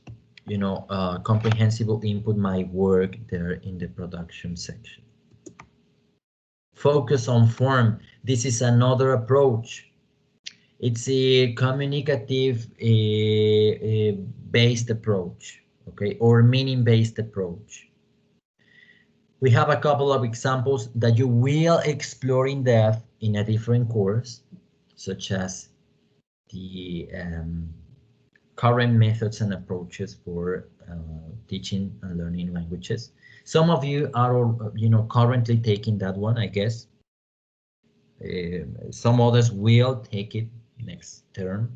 comprehensible input might work there in the production section. Focus on form. This is another approach. It's a communicative based approach, okay, or meaning based approach. We have a couple of examples that you will explore in depth in a different course, such as the current methods and approaches for teaching and learning languages. Some of you are, currently taking that one, I guess. Some others will take it next term.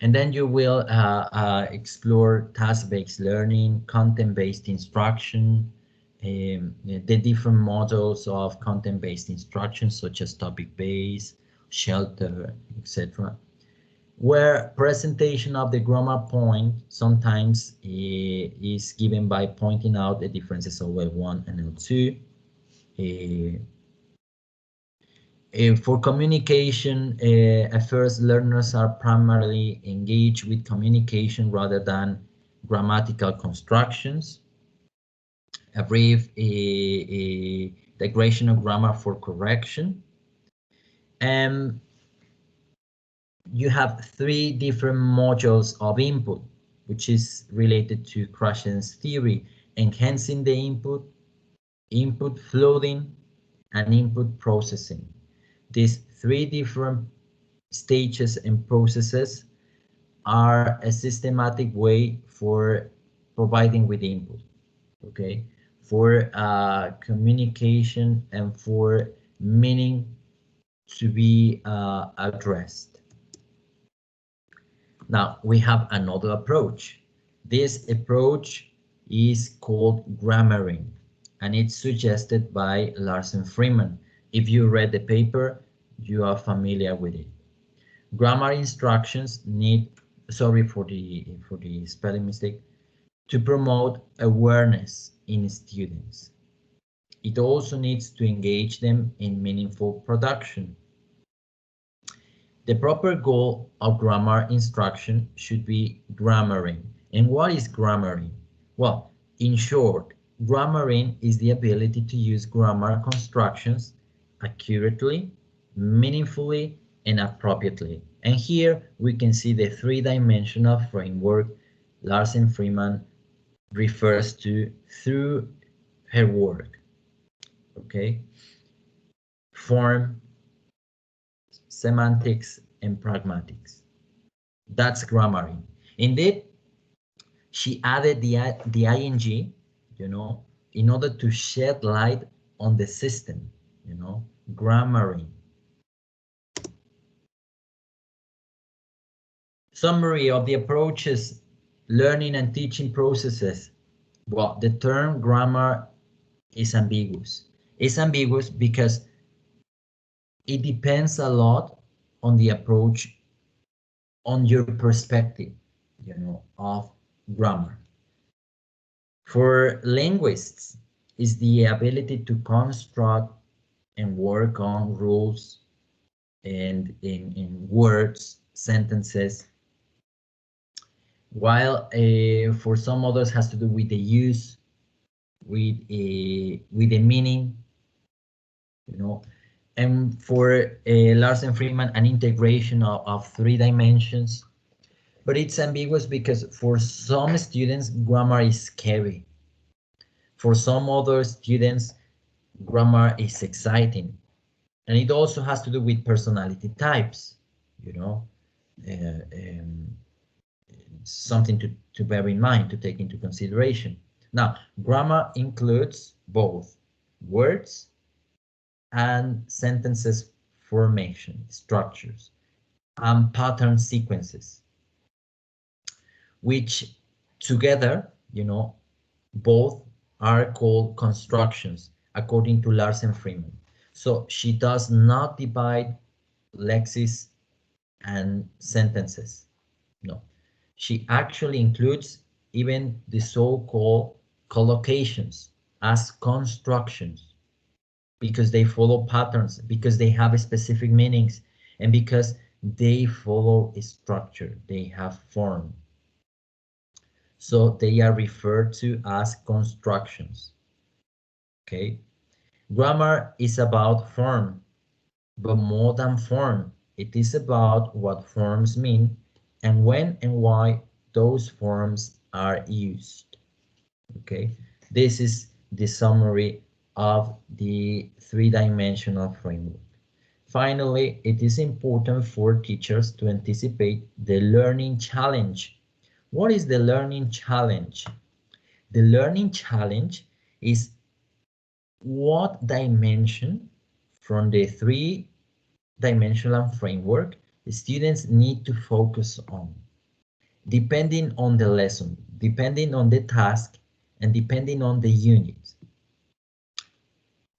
And then you will explore task-based learning, content-based instruction, the different models of content-based instruction, such as topic-based, shelter, etc., where presentation of the grammar point sometimes is given by pointing out the differences of L1 and L2. For communication, at first learners are primarily engaged with communication rather than grammatical constructions. A brief digression of grammar for correction. And you have three different modules of input, which is related to Krashen's theory: enhancing the input, input flooding, and input processing. These three different stages and processes are a systematic way for providing with input, okay, for communication and for meaning to be addressed. Now we have another approach. This approach is called grammaring, and it's suggested by Larsen Freeman. If you read the paper, you are familiar with it. Grammar instructions need, sorry for the spelling mistake, to promote awareness in students. It also needs to engage them in meaningful production. The proper goal of grammar instruction should be grammaring. And what is grammaring? Well, in short, grammaring is the ability to use grammar constructions accurately, meaningfully, and appropriately. And here we can see the three-dimensional framework Larsen Freeman refers to through her work. Okay, form, semantics, and pragmatics. That's grammaring. Indeed, she added the ing, you know, in order to shed light on the system, you know, grammaring. Summary of the approaches, learning and teaching processes. Well, the term grammar is ambiguous. It's ambiguous because it depends a lot on the approach, on your perspective, you know, of grammar. For linguists, is the ability to construct and work on rules and in words, sentences, while for some others has to do with the use, with the meaning, you know. And for Larsen Freeman, an integration of three dimensions. But it's ambiguous because for some students, grammar is scary. For some other students, grammar is exciting. And it also has to do with personality types, you know, something to bear in mind, to take into consideration. Now, grammar includes both words and sentences formation, structures, and pattern sequences, which together, you know, both are called constructions according to Larsen Freeman. So she does not divide lexis and sentences. No, she actually includes even the so-called collocations as constructions, because they follow patterns, because they have specific meanings, and because they follow a structure, they have form. So they are referred to as constructions. Okay, grammar is about form, but more than form, it is about what forms mean and when and why those forms are used. Okay, this is the summary of the three-dimensional framework. Finally, it is important for teachers to anticipate the learning challenge. What is the learning challenge? The learning challenge is what dimension from the three-dimensional framework the students need to focus on, depending on the lesson, depending on the task, and depending on the unit.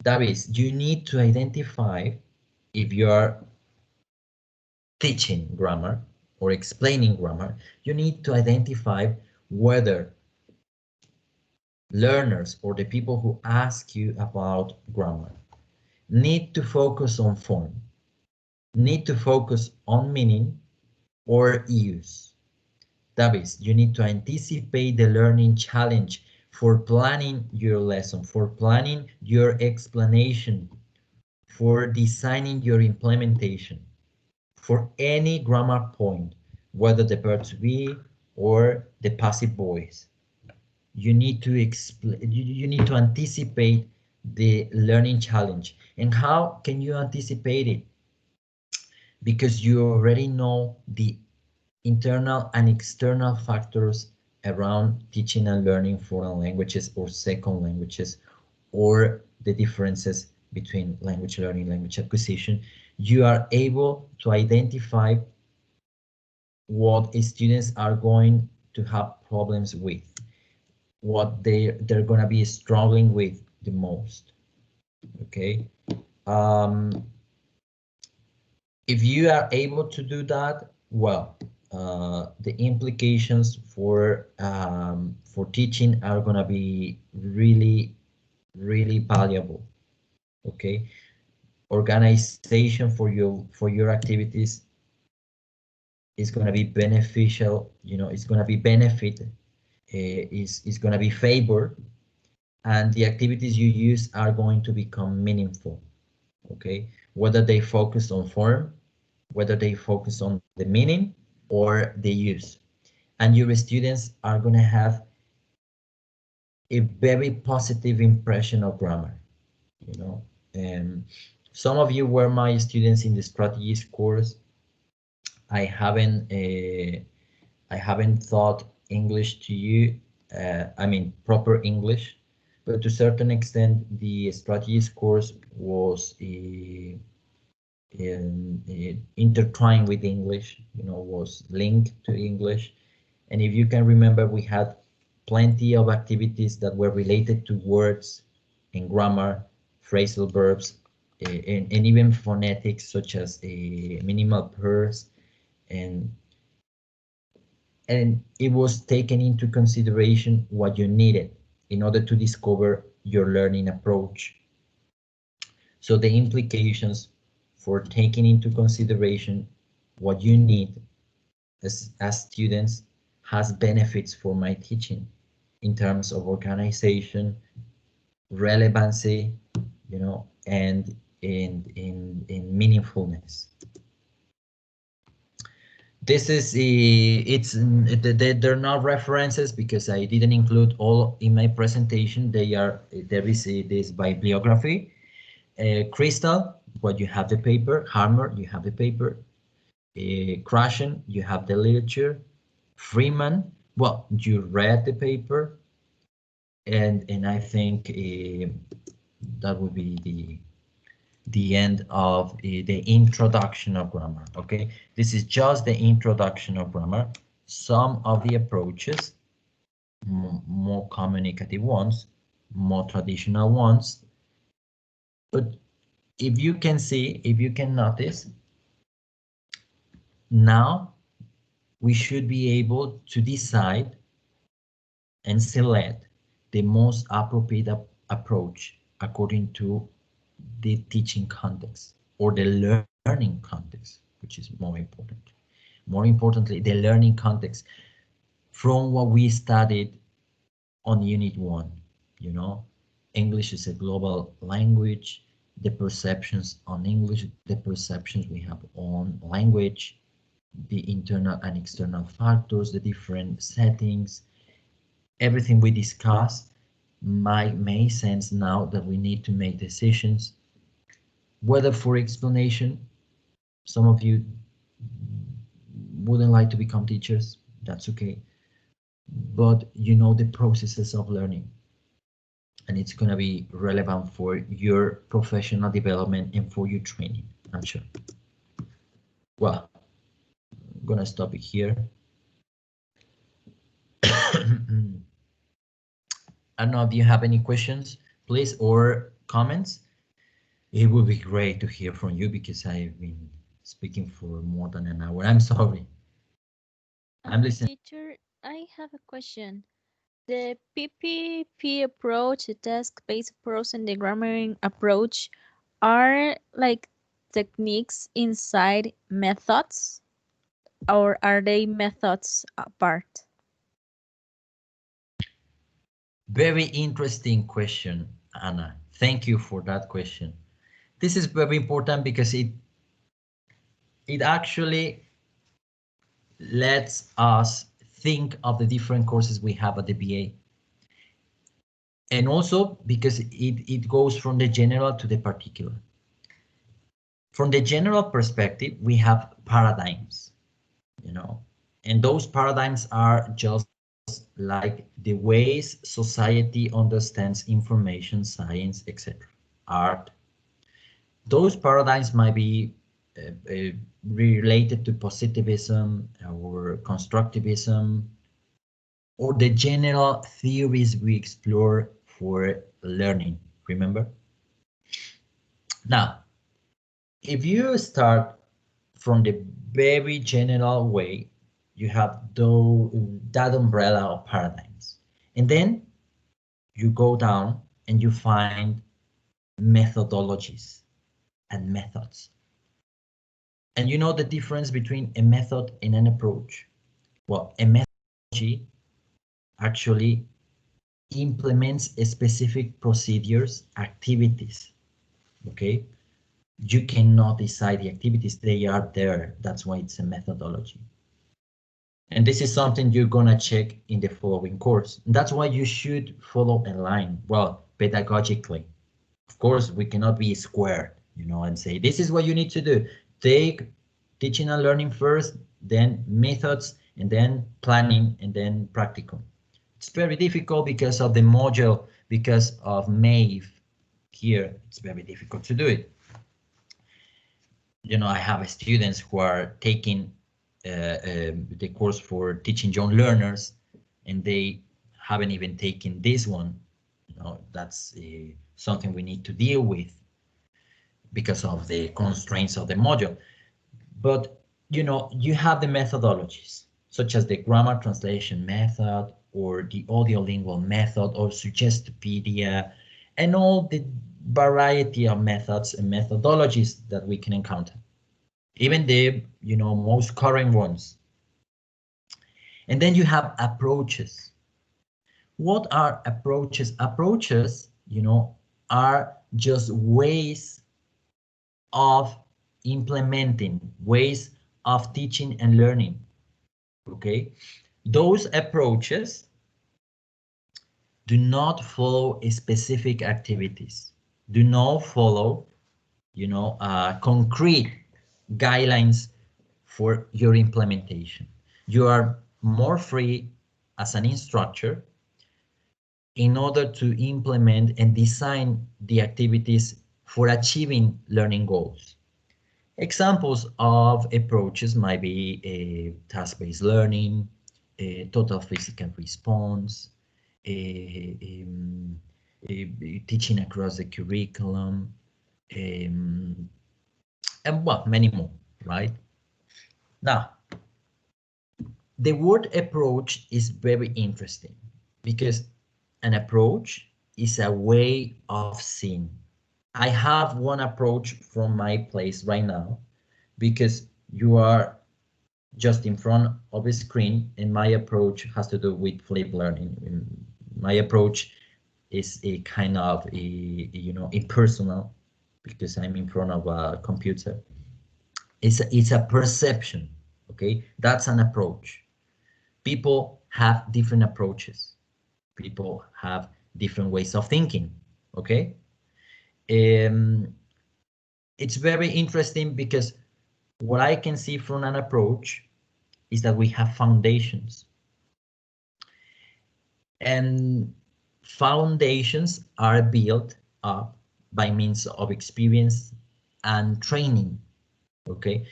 That is, you need to identify if you are teaching grammar or explaining grammar, you need to identify whether learners or the people who ask you about grammar need to focus on form, need to focus on meaning or use. That is, you need to anticipate the learning challenge for planning your lesson, for planning your explanation, for designing your implementation, for any grammar point, whether the verb to be or the passive voice. You need to you need to anticipate the learning challenge. And how can you anticipate it? Because you already know the internal and external factors around teaching and learning foreign languages or second languages, or the differences between language learning, language acquisition. You are able to identify what students are going to have problems with, what they're going to be struggling with the most. Okay. If you are able to do that, well, the implications for teaching are going to be really valuable. Okay. Organization for your activities is going to be beneficial. You know, it's going to be benefit, is going to be favored, and the activities you use are going to become meaningful. Okay, whether they focus on form, whether they focus on the meaning or the use, and your students are going to have a very positive impression of grammar. You know, and some of you were my students in the strategies course. I haven't I haven't taught English to you, I mean proper English, but to a certain extent the strategies course was intertwined with English, you know, was linked to English. And if you can remember, we had plenty of activities that were related to words and grammar, phrasal verbs, and even phonetics, such as minimal pairs, and it was taken into consideration what you needed in order to discover your learning approach. So the implications for taking into consideration what you need as students has benefits for my teaching in terms of organization, relevancy, you know, and in meaningfulness. This is they're not references because I didn't include all in my presentation. There is this bibliography. Crystal, what you have the paper. Harmer, you have the paper. Krashen, you have the literature. Freeman, well, you read the paper, and I think that would be the end of the introduction of grammar. Okay, this is just the introduction of grammar. Some of the approaches, more communicative ones, more traditional ones. But if you can see, if you can notice, now we should be able to decide and select the most appropriate approach according to the teaching context or the learning context, which is more important. More importantly, the learning context from what we studied on Unit 1. You know, English is a global language, the perceptions on English, the perceptions we have on language, the internal and external factors, the different settings, everything we discussed might make sense now that we need to make decisions, whether for explanation. Some of you wouldn't like to become teachers, that's okay, but you know the processes of learning, and it's going to be relevant for your professional development and for your training, I'm sure. Well, I'm gonna stop it here. I don't know if you have any questions, please, or comments. It would be great to hear from you because I've been speaking for more than an hour. I'm sorry. I'm listening. Teacher, I have a question. The PPP approach, the task-based approach, and the grammaring approach are like techniques inside methods, or are they methods apart? Very interesting question, Anna. Thank you for that question. This is very important because it actually lets us think of the different courses we have at the BA. And also because it goes from the general to the particular. From the general perspective, we have paradigms, you know, and those paradigms are just like the ways society understands information, science, etc. Art. Those paradigms might be related to positivism or constructivism or the general theories we explore for learning, remember? Now, if you start from the very general way, you have that umbrella of paradigms. And then you go down and you find methodologies and methods. And you know the difference between a method and an approach? Well, a methodology actually implements specific procedures, activities, okay? You cannot decide the activities, they are there. That's why it's a methodology. And this is something you're gonna check in the following course. That's why you should follow a line, well, pedagogically. Of course, we cannot be square, you know, and say, this is what you need to do. Take teaching and learning first, then methods, and then planning, and then practicum. It's very difficult because of the module, because of MAVE here. It's very difficult to do it. You know, I have students who are taking the course for teaching young learners, and they haven't even taken this one. You know, that's something we need to deal with because of the constraints of the module. But you know, you have the methodologies such as the grammar translation method or the audiolingual method or Suggestopedia and all the variety of methods and methodologies that we can encounter. Even the, you know, most current ones. And then you have approaches. What are approaches? Approaches, you know, are just ways of implementing, ways of teaching and learning. Okay, those approaches do not follow specific activities, do not follow, you know, concrete guidelines for your implementation. You are more free as an instructor in order to implement and design the activities for achieving learning goals. Examples of approaches might be a task-based learning, a total physical response, a teaching across the curriculum, um, and well, many more, right? Now, the word approach is very interesting because an approach is a way of seeing. I have one approach from my place right now because you are just in front of a screen and my approach has to do with flipped learning. My approach is a kind of a, you know, impersonal because I'm in front of a computer. It's a perception, okay? That's an approach. People have different approaches. People have different ways of thinking, okay? Um, it's very interesting because what I can see from an approach is that we have foundations. And foundations are built up by means of experience and training, okay?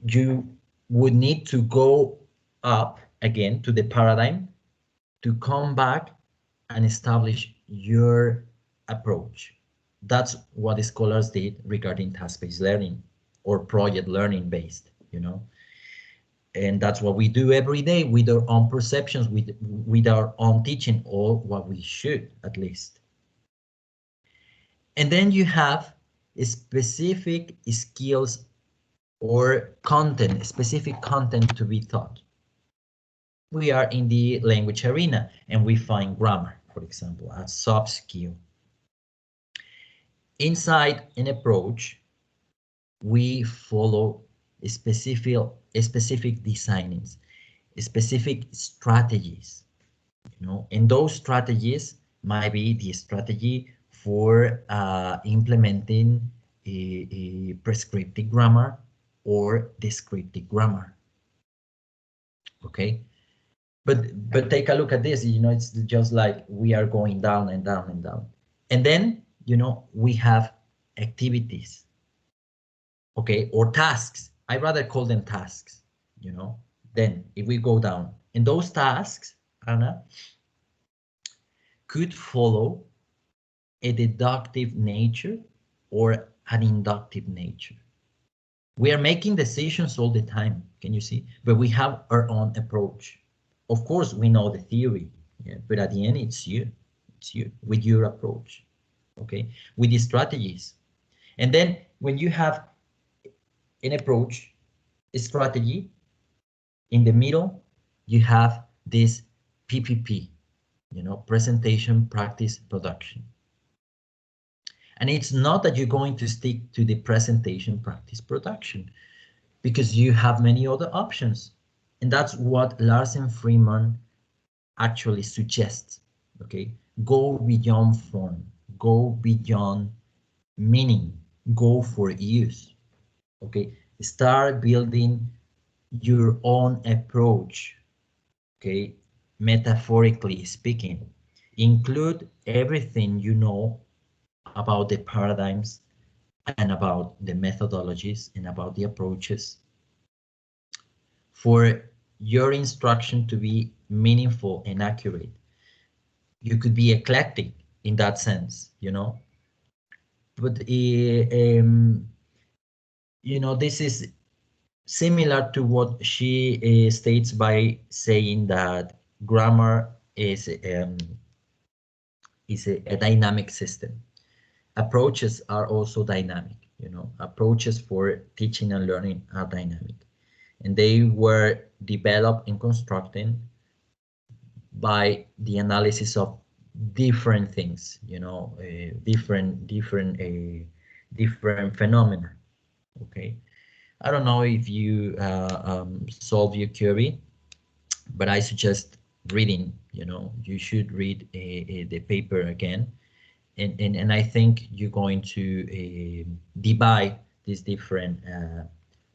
You would need to go up again to the paradigm to come back and establish your approach. That's what the scholars did regarding task-based learning or project learning based, and that's what we do every day with our own perceptions, with our own teaching, or what we should at least. And then you have specific skills or content, specific content to be taught. We are in the language arena and we find grammar, for example, a soft skill. Inside an approach, we follow specific designings, specific strategies, and those strategies might be the strategy for implementing a prescriptive grammar or descriptive grammar. Okay, but take a look at this. It's just like we are going down and down and down, and then we have activities, okay, or tasks. I rather call them tasks. Then if we go down, and those tasks, Anna, could follow a deductive nature or an inductive nature. We are making decisions all the time, can you see? But we have our own approach. Of course, we know the theory, yeah, but at the end, it's you with your approach, okay, with the strategies. And then when you have an approach, a strategy, in the middle, you have this PPP, presentation, practice, production. And it's not that you're going to stick to the presentation, practice, production, because you have many other options. And that's what Larsen Freeman actually suggests, okay? Go beyond form, go beyond meaning, go for use, okay? Start building your own approach, okay? Metaphorically speaking, include everything you know about the paradigms and about the methodologies and about the approaches for your instruction to be meaningful and accurate. You could be eclectic in that sense, but this is similar to what she states by saying that grammar is a dynamic system. Approaches are also dynamic, approaches for teaching and learning are dynamic, and they were developed and constructed by the analysis of different things, different phenomena. Okay, I don't know if you solve your query, but I suggest reading. You should read the paper again, and I think you're going to divide these different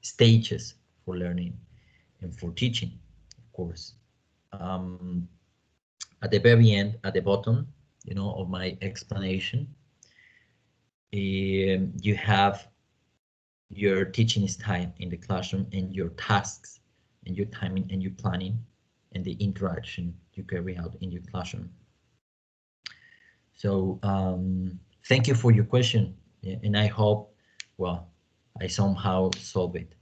stages for learning and for teaching, of course. At the very end, at the bottom, of my explanation, you have your teaching style in the classroom and your tasks and your timing and your planning and the interaction you carry out in your classroom. So thank you for your question, and I hope, well, I somehow solve it.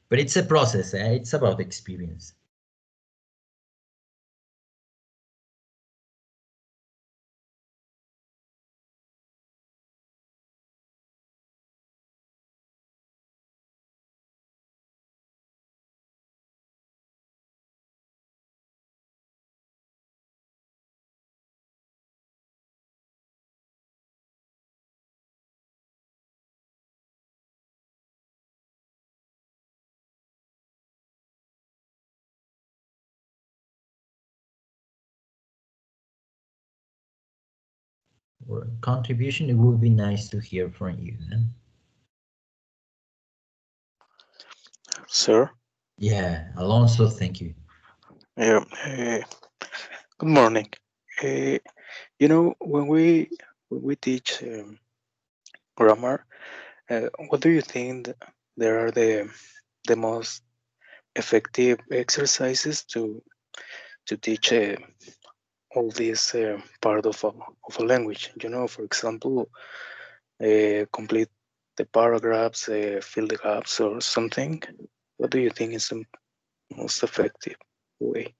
But it's a process, it's about experience. Or contribution, it would be nice to hear from you. Sir? Yeah, Alonso, thank you. Yeah. Good morning. When we teach grammar, what do you think there are the most effective exercises to teach all this part of a language? For example, complete the paragraphs, fill the gaps or something? What do you think is the most effective way?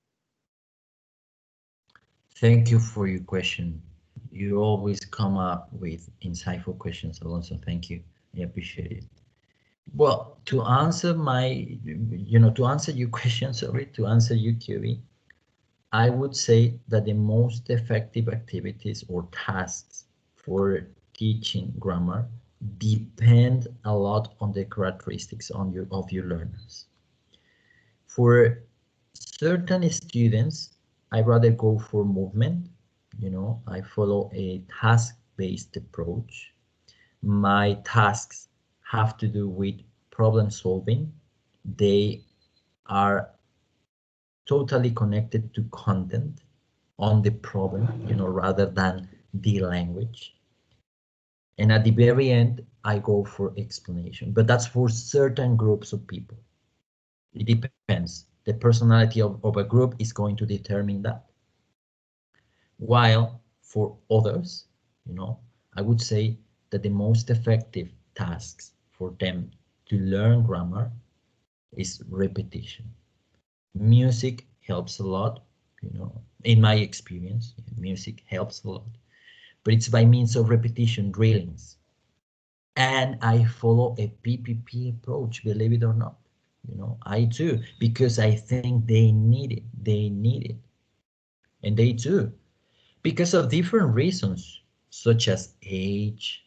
Thank you for your question. You always come up with insightful questions, Alonso. Thank you. I appreciate it. Well, to answer to answer your question, sorry, to answer you, QB, I would say that the most effective activities or tasks for teaching grammar depend a lot on the characteristics of your learners. For certain students, I rather go for movement. I follow a task-based approach. My tasks have to do with problem solving. They are totally connected to content on the problem, rather than the language. And at the very end, I go for explanation, but that's for certain groups of people. It depends. The personality of a group is going to determine that. While for others, I would say that the most effective tasks for them to learn grammar is repetition. Music helps a lot, in my experience, music helps a lot, but it's by means of repetition, drillings. And I follow a PPP approach, believe it or not. I do, because I think they need it. They need it. And they do, because of different reasons, such as age,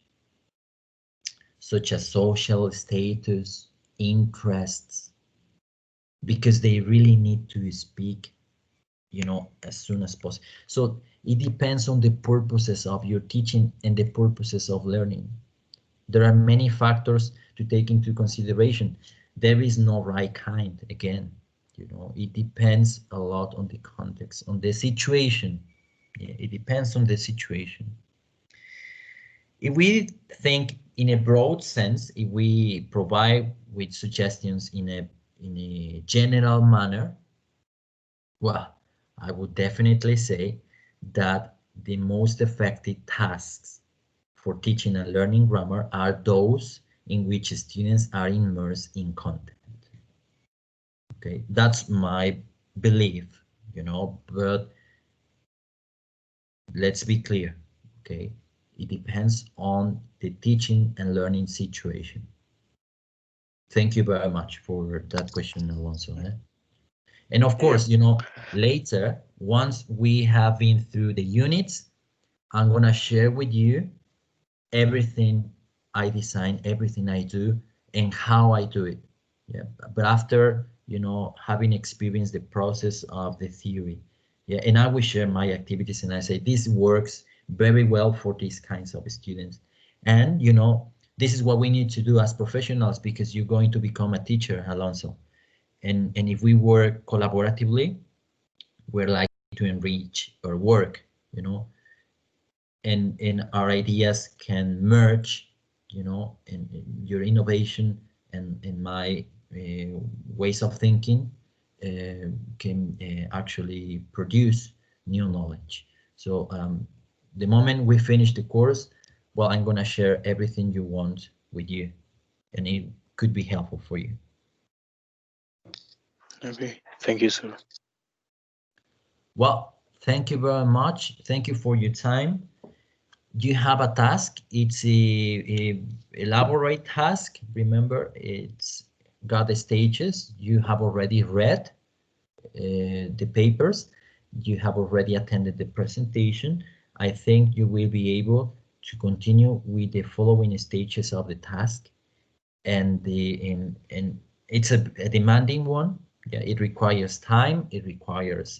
such as social status, interests, because they really need to speak, as soon as possible. So it depends on the purposes of your teaching and the purposes of learning. There are many factors to take into consideration. There is no right kind, again, it depends a lot on the context, on the situation. Yeah, it depends on the situation. If we think in a broad sense, if we provide with suggestions in a general manner, well, I would definitely say that the most effective tasks for teaching and learning grammar are those in which students are immersed in content. Okay, that's my belief, but let's be clear, okay? It depends on the teaching and learning situation. Thank you very much for that question, Alonso. And of course, later, once we have been through the units, I'm gonna share with you everything I design, everything I do, and how I do it. Yeah, but after having experienced the process of the theory, yeah, and I will share my activities, and I say this works very well for these kinds of students, and this is what we need to do as professionals, because you're going to become a teacher, Alonso, and if we work collaboratively, we're likely to enrich our work, and our ideas can merge, in your innovation and my ways of thinking can actually produce new knowledge. So the moment we finish the course, well, I'm gonna share everything you want with you, and it could be helpful for you. Okay, thank you, sir. Well, thank you very much. Thank you for your time. You have a task. It's a elaborate task. Remember, it's got the stages. You have already read the papers. You have already attended the presentation. I think you will be able to continue with the following stages of the task, and it's a demanding one. Yeah, it requires time. It requires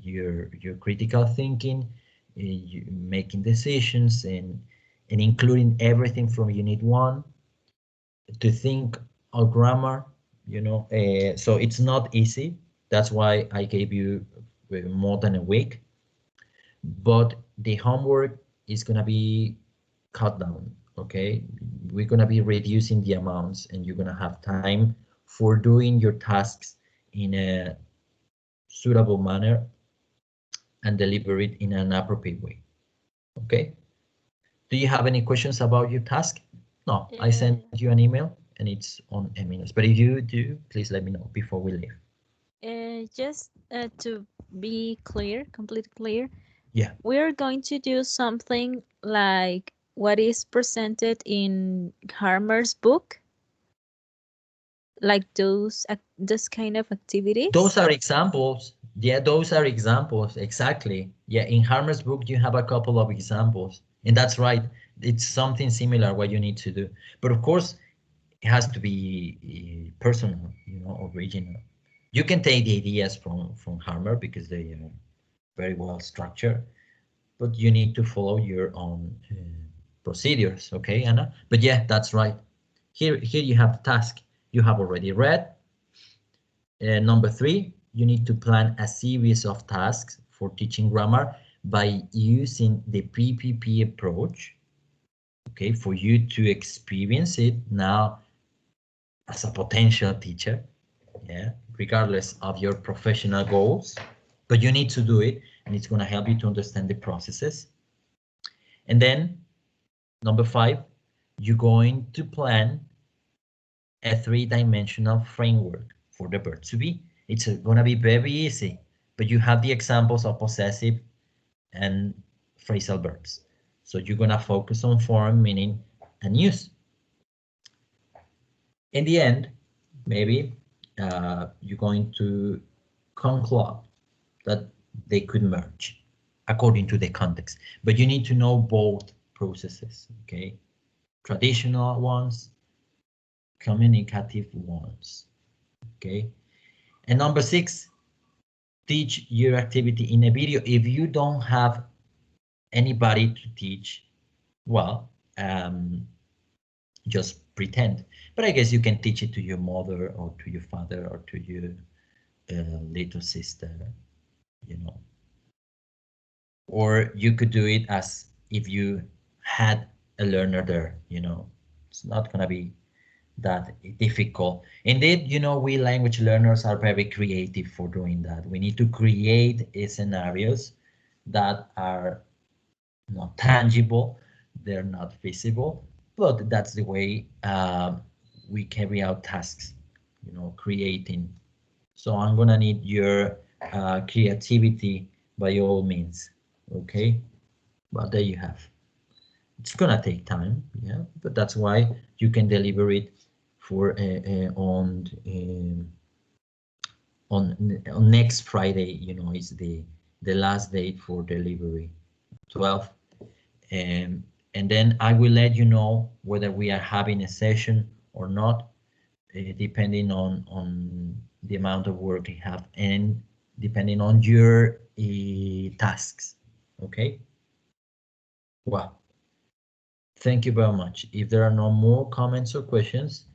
your critical thinking, you making decisions, and including everything from unit 1 to think of grammar, so it's not easy. That's why I gave you more than a week, but the homework is gonna be cut down. Okay, we're gonna be reducing the amounts, and you're gonna have time for doing your tasks in a suitable manner and deliver it in an appropriate way. Okay, Do you have any questions about your task? No, I sent you an email and it's on a minute. But if you do, please let me know before we leave. Just to be clear, completely clear, Yeah. we're going to do something like what is presented in Harmer's book, like those kind of activities. Those are examples. Yeah, those are examples. Exactly. Yeah, in Harmer's book, you have a couple of examples. And that's right. It's something similar what you need to do. But of course, it has to be personal, you know, original. You can take the ideas from Harmer because they are very well structured, but you need to follow your own procedures, okay, Anna? But yeah, that's right. Here you have the task you have already read. Number 3, you need to plan a series of tasks for teaching grammar by using the PPP approach, okay, for you to experience it now as a potential teacher, yeah, regardless of your professional goals, but you need to do it, and it's going to help you to understand the processes. And then number 5, you're going to plan a 3-dimensional framework for the verb to be. It's going to be very easy, but you have the examples of possessive and phrasal verbs. So you're going to focus on form, meaning, and use. In the end, maybe you're going to conclude that they could merge according to the context, but you need to know both processes, okay? Traditional ones, communicative ones, okay? And number 6, teach your activity in a video. If you don't have anybody to teach, well, just pretend. But I guess you can teach it to your mother or to your father or to your little sister, you know. Or you could do it as if you had a learner there, you know. It's not gonna be that difficult. Indeed, you know, we language learners are very creative for doing that. We need to create scenarios that are not tangible, they're not visible, but that's the way we carry out tasks, you know, creating. So I'm gonna need your creativity by all means, okay? Well, there you have. It's gonna take time, yeah, but that's why you can deliver it for on next Friday. You know, is the last date for delivery, 12. And then I will let you know whether we are having a session or not, depending on the amount of work you have and depending on your tasks. Okay. Well, thank you very much. If there are no more comments or questions,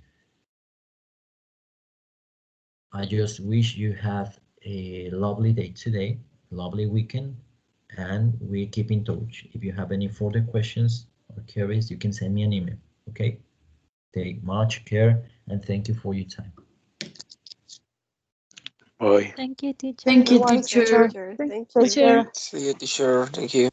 I just wish you have a lovely day today, lovely weekend, and we keep in touch. If you have any further questions or queries, you can send me an email. Okay. Take much care and thank you for your time. Bye. Thank you, teacher. Thank you, You're welcome, teacher. teacher. Thank you. Teacher. See you, teacher. Thank you.